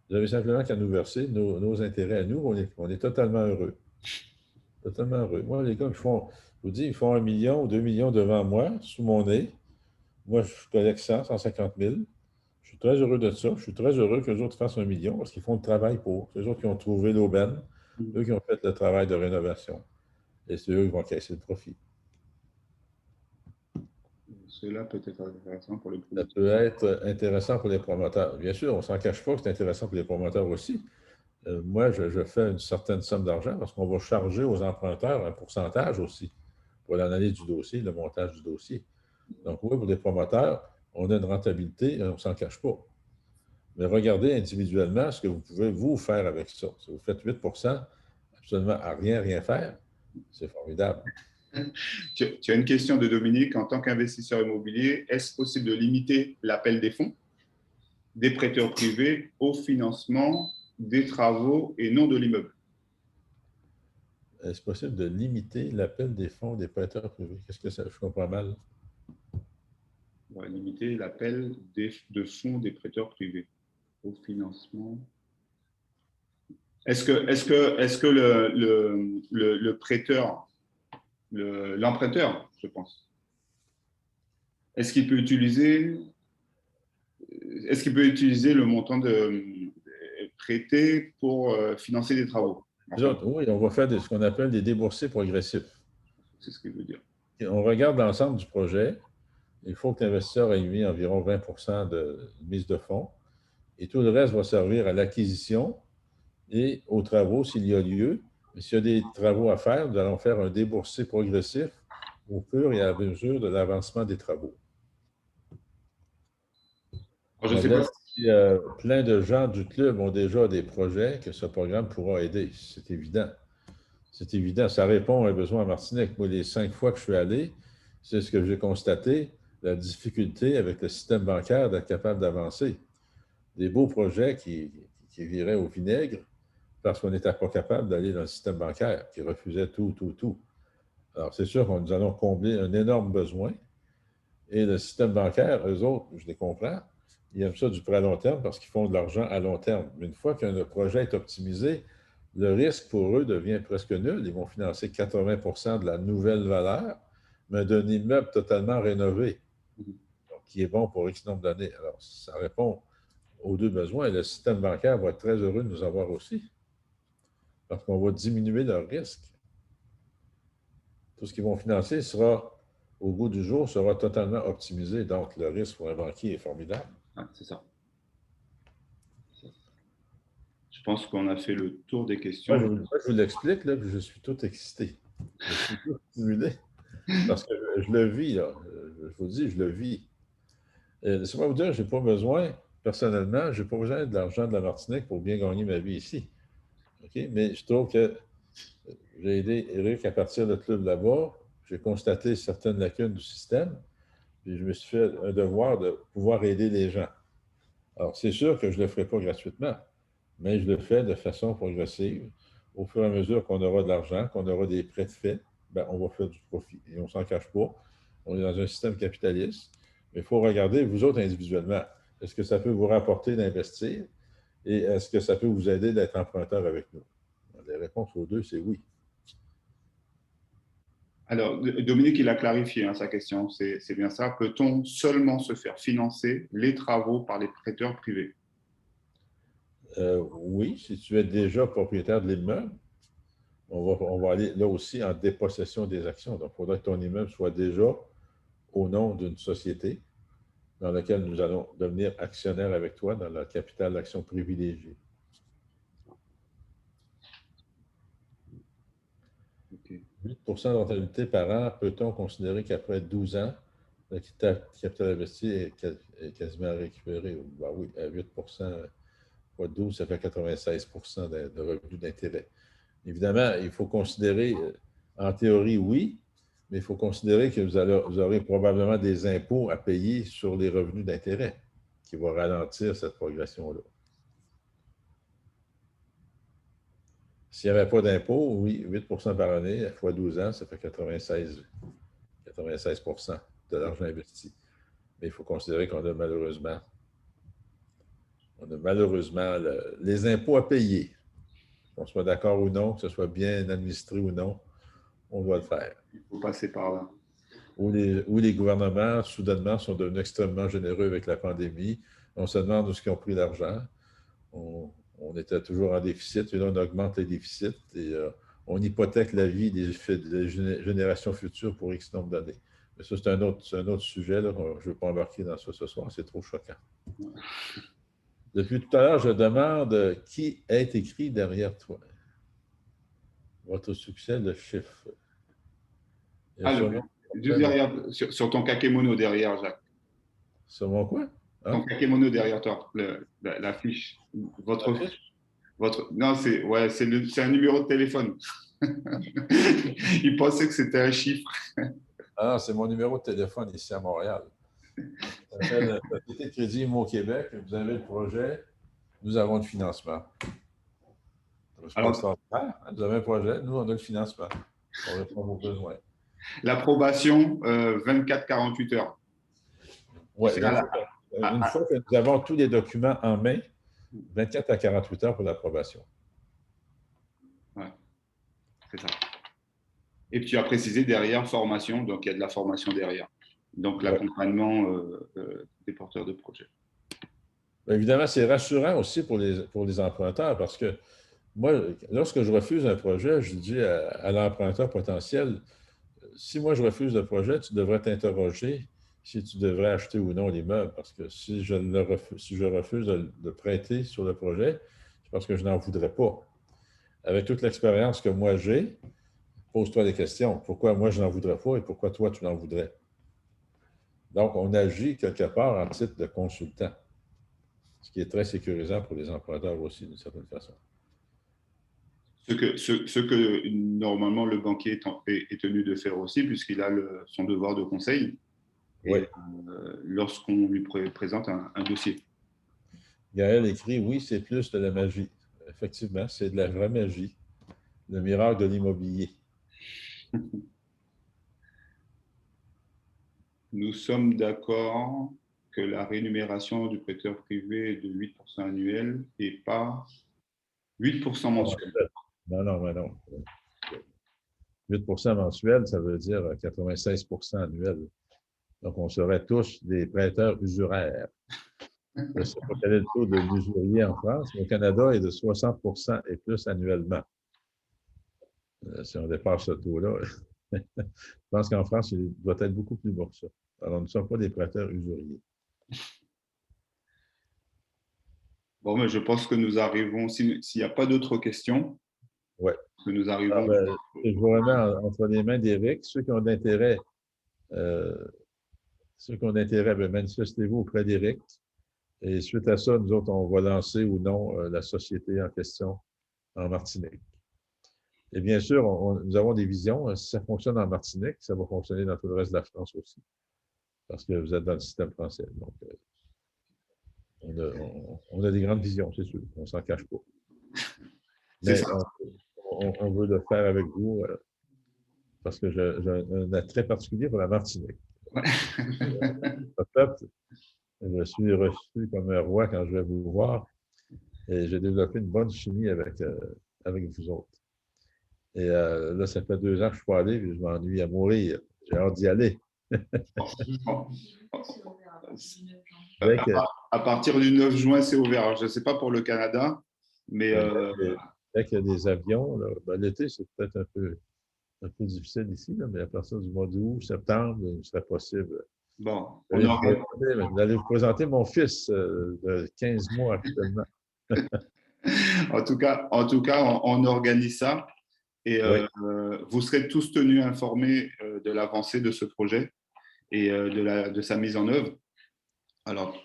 Vous avez simplement qu'à nous verser nos intérêts à nous. On est totalement heureux. Totalement heureux. Moi, les gars, je vous dis, ils font 1 million ou 2 millions devant moi, sous mon nez. Moi, je collecte 150 000. Je suis très heureux de ça. Je suis très heureux que les autres fassent 1 million parce qu'ils font le travail pour. C'est eux autres qui ont trouvé l'aubaine, eux qui ont fait le travail de rénovation. Et c'est eux qui vont caisser le profit. Cela peut être intéressant pour les Ça promoteurs. peut être intéressant pour les promoteurs. Bien sûr, on ne s'en cache pas que c'est intéressant pour les promoteurs aussi. Moi, je fais une certaine somme d'argent parce qu'on va charger aux emprunteurs un pourcentage aussi pour l'analyse du dossier, le montage du dossier. Donc, oui, pour les promoteurs, on a une rentabilité, on ne s'en cache pas. Mais regardez individuellement ce que vous pouvez vous faire avec ça. Si vous faites 8 absolument à rien faire, c'est formidable. Tu as une question de Dominique. En tant qu'investisseur immobilier, est-ce possible de limiter l'appel des fonds des prêteurs privés au financement des travaux et non de l'immeuble? Est-ce possible de limiter l'appel des fonds des prêteurs privés? Qu'est-ce que ça? Je comprends mal. On va limiter l'appel de fonds des prêteurs privés au financement. Est-ce que le prêteur, l'emprunteur, je pense, est-ce qu'il peut utiliser le montant prêté pour financer des travaux? Enfin, Oui, on va faire ce qu'on appelle des déboursés progressifs. c'est ce que je veux dire. Et on regarde l'ensemble du projet. Il faut que l'investisseur ait mis environ 20 de mise de fonds et tout le reste va servir à l'acquisition et aux travaux s'il y a lieu. Mais s'il y a des travaux à faire, nous allons faire un déboursé progressif au fur et à mesure de l'avancement des travaux. Alors, je ne sais pas. Modeste, plein de gens du club ont déjà des projets que ce programme pourra aider. C'est évident. C'est évident. Ça répond à un besoin à Martinique. Moi, les 5 fois que je suis allé, c'est ce que j'ai constaté, la difficulté avec le système bancaire d'être capable d'avancer. Des beaux projets qui viraient au vinaigre parce qu'on n'était pas capable d'aller dans le système bancaire, qui refusait tout. Alors, c'est sûr que nous allons combler un énorme besoin. Et le système bancaire, eux autres, je les comprends, ils aiment ça du prêt à long terme parce qu'ils font de l'argent à long terme. Mais une fois qu'un projet est optimisé, le risque pour eux devient presque nul. Ils vont financer 80 de la nouvelle valeur, mais d'un immeuble totalement rénové, donc qui est bon pour X nombre d'années. Alors, ça répond aux deux besoins. Et le système bancaire va être très heureux de nous avoir aussi, parce qu'on va diminuer leur risque. Tout ce qu'ils vont financer sera, au bout du jour, sera totalement optimisé. Donc, le risque pour un banquier est formidable. Ah, c'est ça. Je pense qu'on a fait le tour des questions. Moi, je vous l'explique, là, puis je suis tout excité. Je suis tout stimulé parce que je le vis, là. Je vous dis, je le vis. Laissez-moi vous dire, je n'ai pas besoin, personnellement, je n'ai pas besoin de l'argent de la Martinique pour bien gagner ma vie ici. OK? Mais je trouve que j'ai aidé Eric à partir de club là-bas. J'ai constaté certaines lacunes du système, puis je me suis fait un devoir de pouvoir aider les gens. Alors, c'est sûr que je ne le ferai pas gratuitement, mais je le fais de façon progressive. Au fur et à mesure qu'on aura de l'argent, qu'on aura des prêts de fait, ben, on va faire du profit. Et on ne s'en cache pas. On est dans un système capitaliste. Mais il faut regarder, vous autres individuellement, est-ce que ça peut vous rapporter d'investir et est-ce que ça peut vous aider d'être emprunteur avec nous? La réponse aux deux, c'est oui. Alors, Dominique, il a clarifié sa question. C'est bien ça. Peut-on seulement se faire financer les travaux par les prêteurs privés? Oui, si tu es déjà propriétaire de l'immeuble, on va aller là aussi en dépossession des actions. Donc, il faudrait que ton immeuble soit déjà au nom d'une société dans laquelle nous allons devenir actionnaires avec toi dans le capital d'action privilégié. Okay. 8 de rentabilité par an, peut-on considérer qu'après 12 ans, Le capital investi est quasiment récupéré. Ben oui, à 8 fois 12, ça fait 96 de revenus d'intérêt. Évidemment, il faut considérer, en théorie, oui, mais il faut considérer que vous aurez probablement des impôts à payer sur les revenus d'intérêt qui vont ralentir cette progression-là. S'il n'y avait pas d'impôts, oui, 8 par année, fois 12 ans, ça fait 96 de l'argent investi. Mais il faut considérer qu'on a malheureusement les impôts à payer. Qu'on soit d'accord ou non, que ce soit bien administré ou non, on doit le faire. Il faut passer par là. Où les gouvernements, soudainement, sont devenus extrêmement généreux avec la pandémie. On se demande où est-ce qu'ils ont pris l'argent. On était toujours en déficit, et là, on augmente les déficits et on hypothèque la vie des générations futures pour X nombre d'années. Mais ça, c'est un autre sujet. Là. Je ne veux pas embarquer dans ça ce soir, c'est trop choquant. Depuis tout à l'heure, je demande qui est écrit derrière toi. Votre succès, le chiffre. Alors, juste derrière, sur ton kakémono derrière, Jacques. Sur mon quoi? Hein? Ton kakémono derrière toi, la fiche. Non, c'est un numéro de téléphone. Il pensait que c'était un chiffre. Ah, c'est mon numéro de téléphone ici à Montréal. Ça s'appelle la Société de crédit Immo Québec. Vous avez le projet, nous avons le financement. Alors, vous avez un projet, nous, on a le financement. On répond à vos besoins. L'approbation, 24-48 heures. Oui, une fois que nous avons tous les documents en main, 24 à 48 heures pour l'approbation. Oui, c'est ça. Et puis tu as précisé derrière formation, donc il y a de la formation derrière. Donc l'accompagnement des porteurs de projets. Évidemment, c'est rassurant aussi pour les emprunteurs parce que moi, lorsque je refuse un projet, je dis à l'emprunteur potentiel, si moi je refuse le projet, tu devrais t'interroger si tu devrais acheter ou non l'immeuble. Parce que si je refuse de prêter sur le projet, c'est parce que je n'en voudrais pas. Avec toute l'expérience que moi j'ai, pose-toi des questions. Pourquoi moi je n'en voudrais pas et pourquoi toi tu n'en voudrais? Donc, on agit quelque part en titre de consultant, ce qui est très sécurisant pour les emprunteurs aussi, d'une certaine façon. Ce que normalement le banquier est tenu de faire aussi, puisqu'il a son devoir de conseil lorsqu'on lui présente un dossier. Gaël écrit, oui, c'est plus de la magie. Effectivement, c'est de la vraie magie, le miracle de l'immobilier. Nous sommes d'accord que la rémunération du prêteur privé est de 8% annuel et pas 8% mensuel. Non. 8% mensuel, ça veut dire 96% annuel. Donc, on serait tous des prêteurs usuraires. Je ne sais pas quel est le taux de l'usurier en France, mais au Canada, il est de 60% et plus annuellement. Si on dépasse ce taux-là, je pense qu'en France, il doit être beaucoup plus bas que ça. Alors, nous ne sommes pas des prêteurs usuriers. Bon, mais je pense que nous arrivons, s'il n'y a pas d'autres questions, que nous arrivons. Je vous remets entre les mains d'Éric. Ceux qui ont d'intérêt, manifestez-vous auprès d'Éric. Et suite à ça, nous autres, on va lancer ou non la société en question en Martinique. Et bien sûr, nous avons des visions. Si ça fonctionne en Martinique, ça va fonctionner dans tout le reste de la France aussi. Parce que vous êtes dans le système français. Donc, on a des grandes visions, c'est sûr. On ne s'en cache pas. Mais on veut le faire avec vous parce que j'ai un attrait particulier pour la Martinique. Je suis reçu comme un roi quand je vais vous voir et j'ai développé une bonne chimie avec vous autres. Et là, ça fait 2 ans que je ne suis pas allé et je m'ennuie à mourir. J'ai hâte d'y aller. À partir du 9 juin, c'est ouvert. Je ne sais pas pour le Canada, mais... Dès qu'il y a des avions, l'été, c'est peut-être un peu difficile ici, là, mais à partir du mois d'août, septembre, il serait possible. Bon, vous allez vous présenter mon fils de 15 mois actuellement. En tout cas, on organise ça et vous serez tous tenus informés de l'avancée de ce projet. et de sa mise en œuvre. Alors,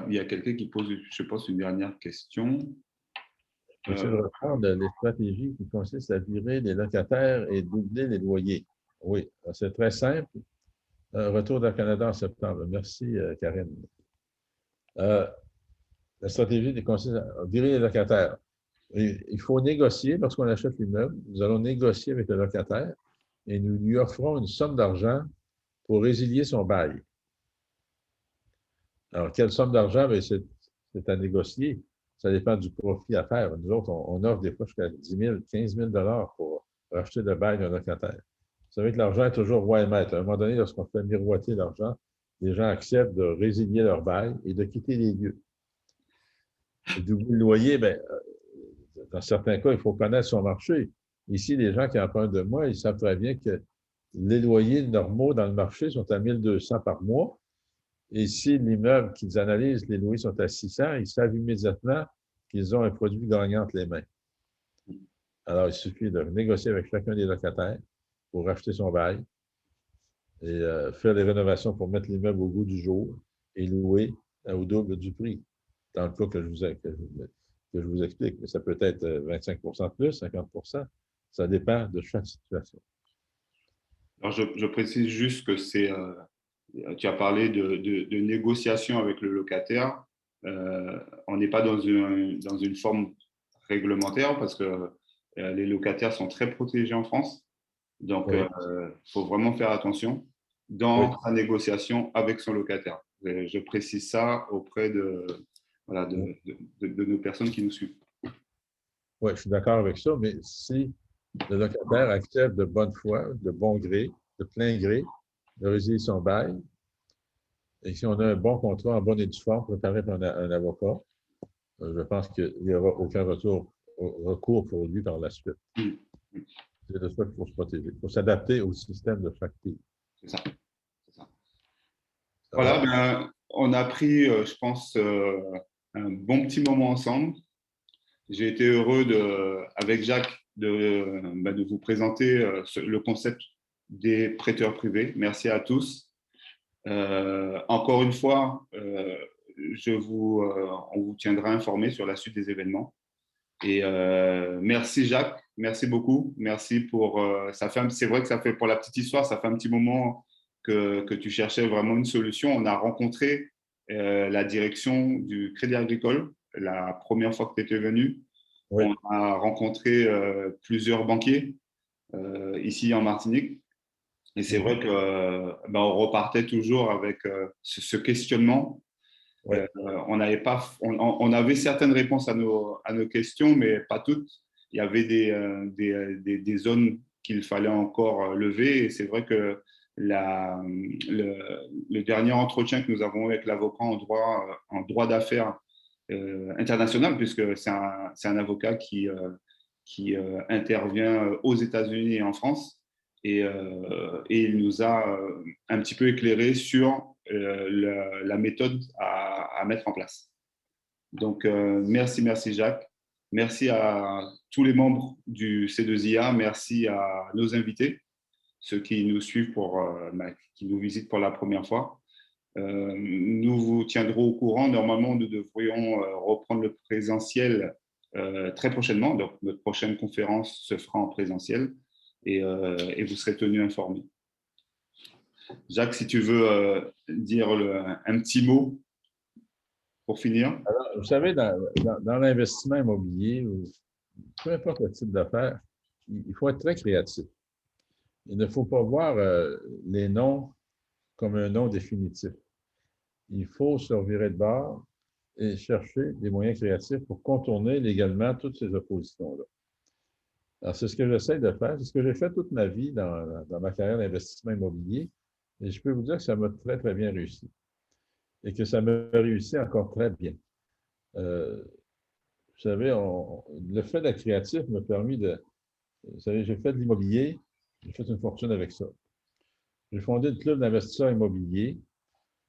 il y a quelqu'un qui pose, je pense, une dernière question. J'essaie de reprendre les stratégies qui consistent à virer les locataires et doubler les loyers. Oui, c'est très simple. Retour dans le Canada en septembre. Merci, Karine. La stratégie qui consiste à virer les locataires. Il faut négocier lorsqu'on achète l'immeuble. Nous allons négocier avec le locataire et nous lui offrons une somme d'argent pour résilier son bail. Alors, quelle somme d'argent? C'est à négocier. Ça dépend du profit à faire. Nous autres, on offre des fois jusqu'à 10 000, 15 000 pour racheter le bail d'un locataire. Vous savez que l'argent est toujours roi et maître. À un moment donné, lorsqu'on fait miroiter l'argent, les gens acceptent de résilier leur bail et de quitter les lieux. Et doubler le loyer, dans certains cas, il faut connaître son marché. Ici, les gens qui empruntent de moi, ils savent très bien que les loyers normaux dans le marché sont à 1 200 par mois. Et si l'immeuble qu'ils analysent, les loyers sont à 600, ils savent immédiatement qu'ils ont un produit gagnant entre les mains. Alors, il suffit de négocier avec chacun des locataires pour racheter son bail et faire les rénovations pour mettre l'immeuble au goût du jour et louer au double du prix, dans le cas que je vous explique. Mais ça peut être 25 de plus, 50 ça dépend de chaque situation. Alors, je précise juste que tu as parlé de négociation avec le locataire. On n'est pas dans une forme réglementaire parce que les locataires sont très protégés en France. Donc, il faut vraiment faire attention dans sa négociation avec son locataire. Je précise ça auprès de nos personnes qui nous suivent. Oui, je suis d'accord avec ça, mais si le locataire accepte de bonne foi, de bon gré, de plein gré, de résilier son bail, et si on a un bon contrat en bonne et due forme préparé par un avocat, je pense qu'il n'y aura aucun recours pour lui par la suite. C'est de ça qu'il faut se protéger. Il faut s'adapter au système de chaque pays. C'est ça. Voilà, on a pris, je pense, un bon petit moment ensemble. J'ai été heureux avec Jacques de vous présenter le concept des prêteurs privés. Merci à tous. Encore une fois, on vous tiendra informé sur la suite des événements. Et merci Jacques, merci beaucoup. Merci pour. C'est vrai que ça fait, pour la petite histoire, ça fait un petit moment que tu cherchais vraiment une solution. On a rencontré la direction du Crédit Agricole la première fois que tu étais venu. Oui. On a rencontré plusieurs banquiers ici en Martinique. Et c'est vrai qu'on repartait toujours avec ce questionnement. Ouais. On avait certaines réponses à nos questions, mais pas toutes. Il y avait des zones qu'il fallait encore lever. Et c'est vrai que le dernier entretien que nous avons eu avec l'avocat en droit d'affaires international, puisque c'est un avocat qui intervient aux États-Unis et en France. Et il nous a un petit peu éclairé sur la méthode à mettre en place. Donc, merci Jacques. Merci à tous les membres du C2IA. Merci à nos invités, ceux qui nous suivent, qui nous visitent pour la première fois. Nous vous tiendrons au courant. Normalement, nous devrions reprendre le présentiel très prochainement. Donc, notre prochaine conférence se fera en présentiel et vous serez tenus informés. Jacques, si tu veux dire un petit mot pour finir. Alors, vous savez, dans l'investissement immobilier, ou peu importe le type d'affaires, il faut être très créatif. Il ne faut pas voir les noms comme un nom définitif. Il faut se revirer de bord et chercher des moyens créatifs pour contourner légalement toutes ces oppositions-là. Alors, c'est ce que j'essaie de faire. C'est ce que j'ai fait toute ma vie dans ma carrière d'investissement immobilier. Et je peux vous dire que ça m'a très, très bien réussi. Et que ça m'a réussi encore très bien. Vous savez, le fait d'être créatif m'a permis de... Vous savez, j'ai fait de l'immobilier, j'ai fait une fortune avec ça. J'ai fondé le club d'investisseurs immobiliers.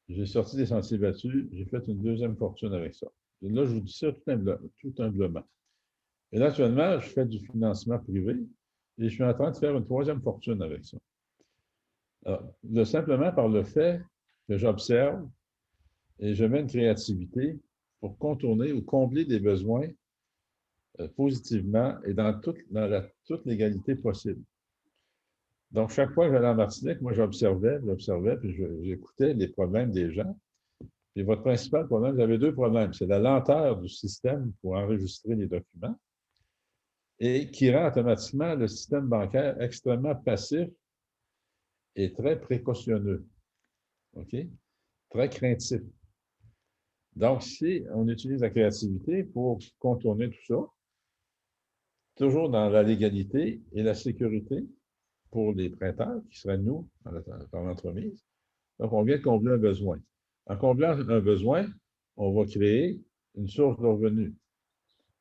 J'ai sorti des sentiers battus, j'ai fait une deuxième fortune avec ça. Et là, je vous dis ça tout humblement. Et là, actuellement, je fais du financement privé et je suis en train de faire une troisième fortune avec ça. Alors, simplement par le fait que j'observe et je mets une créativité pour contourner ou combler des besoins positivement et dans toute l'égalité possible. Donc, chaque fois que j'allais en Martinique, moi, j'observais, puis j'écoutais les problèmes des gens. Et votre principal problème, vous avez deux problèmes. C'est la lenteur du système pour enregistrer les documents et qui rend automatiquement le système bancaire extrêmement passif et très précautionneux. OK? Très craintif. Donc, si on utilise la créativité pour contourner tout ça, toujours dans la légalité et la sécurité pour les prêteurs, qui seraient nous, par l'entremise, donc on vient combler un besoin. En comblant un besoin, on va créer une source de revenus.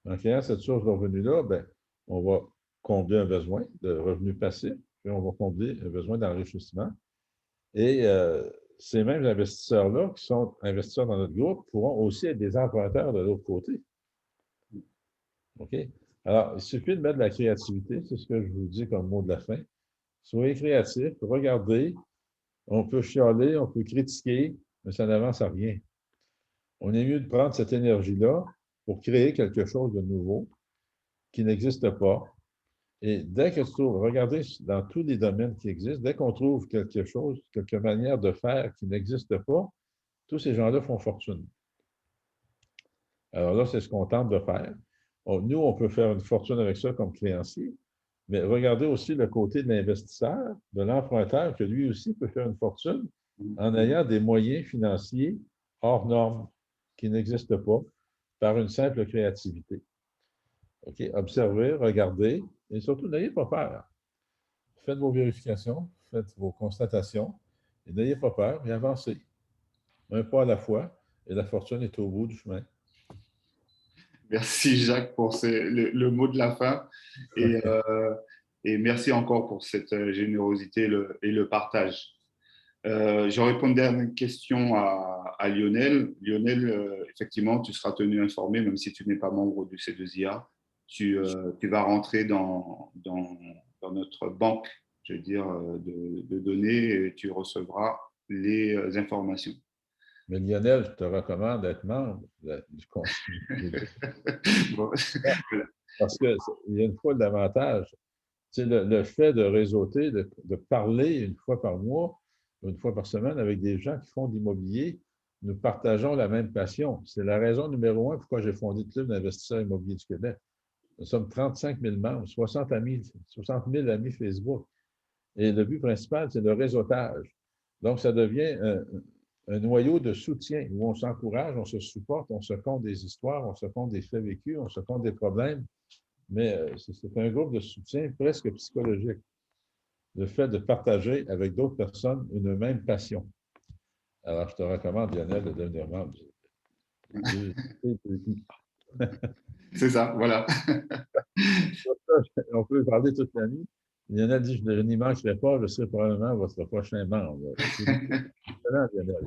En créant cette source de revenus-là, ben, on va combler un besoin de revenus passifs, puis on va combler un besoin d'enrichissement. Et ces mêmes investisseurs-là, qui sont investisseurs dans notre groupe, pourront aussi être des emprunteurs de l'autre côté. OK? Alors, il suffit de mettre de la créativité, c'est ce que je vous dis comme mot de la fin. Soyez créatifs, regardez, on peut chialer, on peut critiquer, mais ça n'avance à rien. On est mieux de prendre cette énergie-là pour créer quelque chose de nouveau qui n'existe pas. Et dès que tu trouves, regardez dans tous les domaines qui existent, dès qu'on trouve quelque chose, quelque manière de faire qui n'existe pas, tous ces gens-là font fortune. Alors là, c'est ce qu'on tente de faire. Nous, on peut faire une fortune avec ça comme créancier, mais regardez aussi le côté de l'investisseur, de l'emprunteur, que lui aussi peut faire une fortune en ayant des moyens financiers hors normes qui n'existent pas par une simple créativité. OK? Observez, regardez, et surtout, n'ayez pas peur. Faites vos vérifications, faites vos constatations, et n'ayez pas peur, et avancez. Un pas à la fois, et la fortune est au bout du chemin. Merci Jacques pour le mot de la fin et merci encore pour cette générosité et le partage. Je réponds une dernière question à Lionel. Lionel, effectivement, tu seras tenu informé, même si tu n'es pas membre du C2IA. Tu vas rentrer dans notre banque, je veux dire, de données et tu recevras les informations. Mais Lionel, je te recommande d'être membre du conseil. Bon. Parce qu'il y a une fois l'avantage. C'est le fait de réseauter, de parler une fois par mois, une fois par semaine avec des gens qui font de l'immobilier. Nous partageons la même passion. C'est la raison numéro un pourquoi j'ai fondé le Club d'investisseurs immobiliers du Québec. Nous sommes 35 000 membres, 60 000 amis Facebook. Et le but principal, c'est le réseautage. Donc, ça devient un noyau de soutien où on s'encourage, on se supporte, on se compte des histoires, on se compte des faits vécus, on se compte des problèmes. Mais c'est un groupe de soutien presque psychologique. Le fait de partager avec d'autres personnes une même passion. Alors, je te recommande, Lionel, de devenir membre du C'est ça, voilà. On peut parler toute la nuit. Lionel dit, je n'y manquerai pas, je serai probablement votre prochain membre. Excellent, Lionel.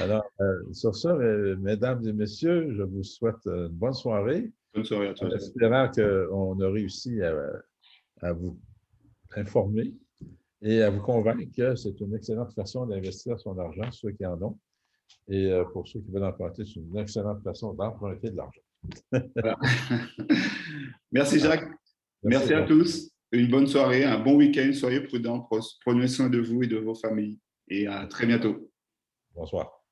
Alors, sur ça, mesdames et messieurs, je vous souhaite une bonne soirée. Bonne soirée à toi. En espérant qu'on a réussi à vous informer et à vous convaincre que c'est une excellente façon d'investir son argent, ceux qui en ont. Et pour ceux qui veulent emprunter, c'est une excellente façon d'emprunter de l'argent. Voilà. Merci Jacques. Merci à tous. Une bonne soirée, un bon week-end. Soyez prudents. Prenez soin de vous et de vos familles. Et à très bientôt. Bonsoir.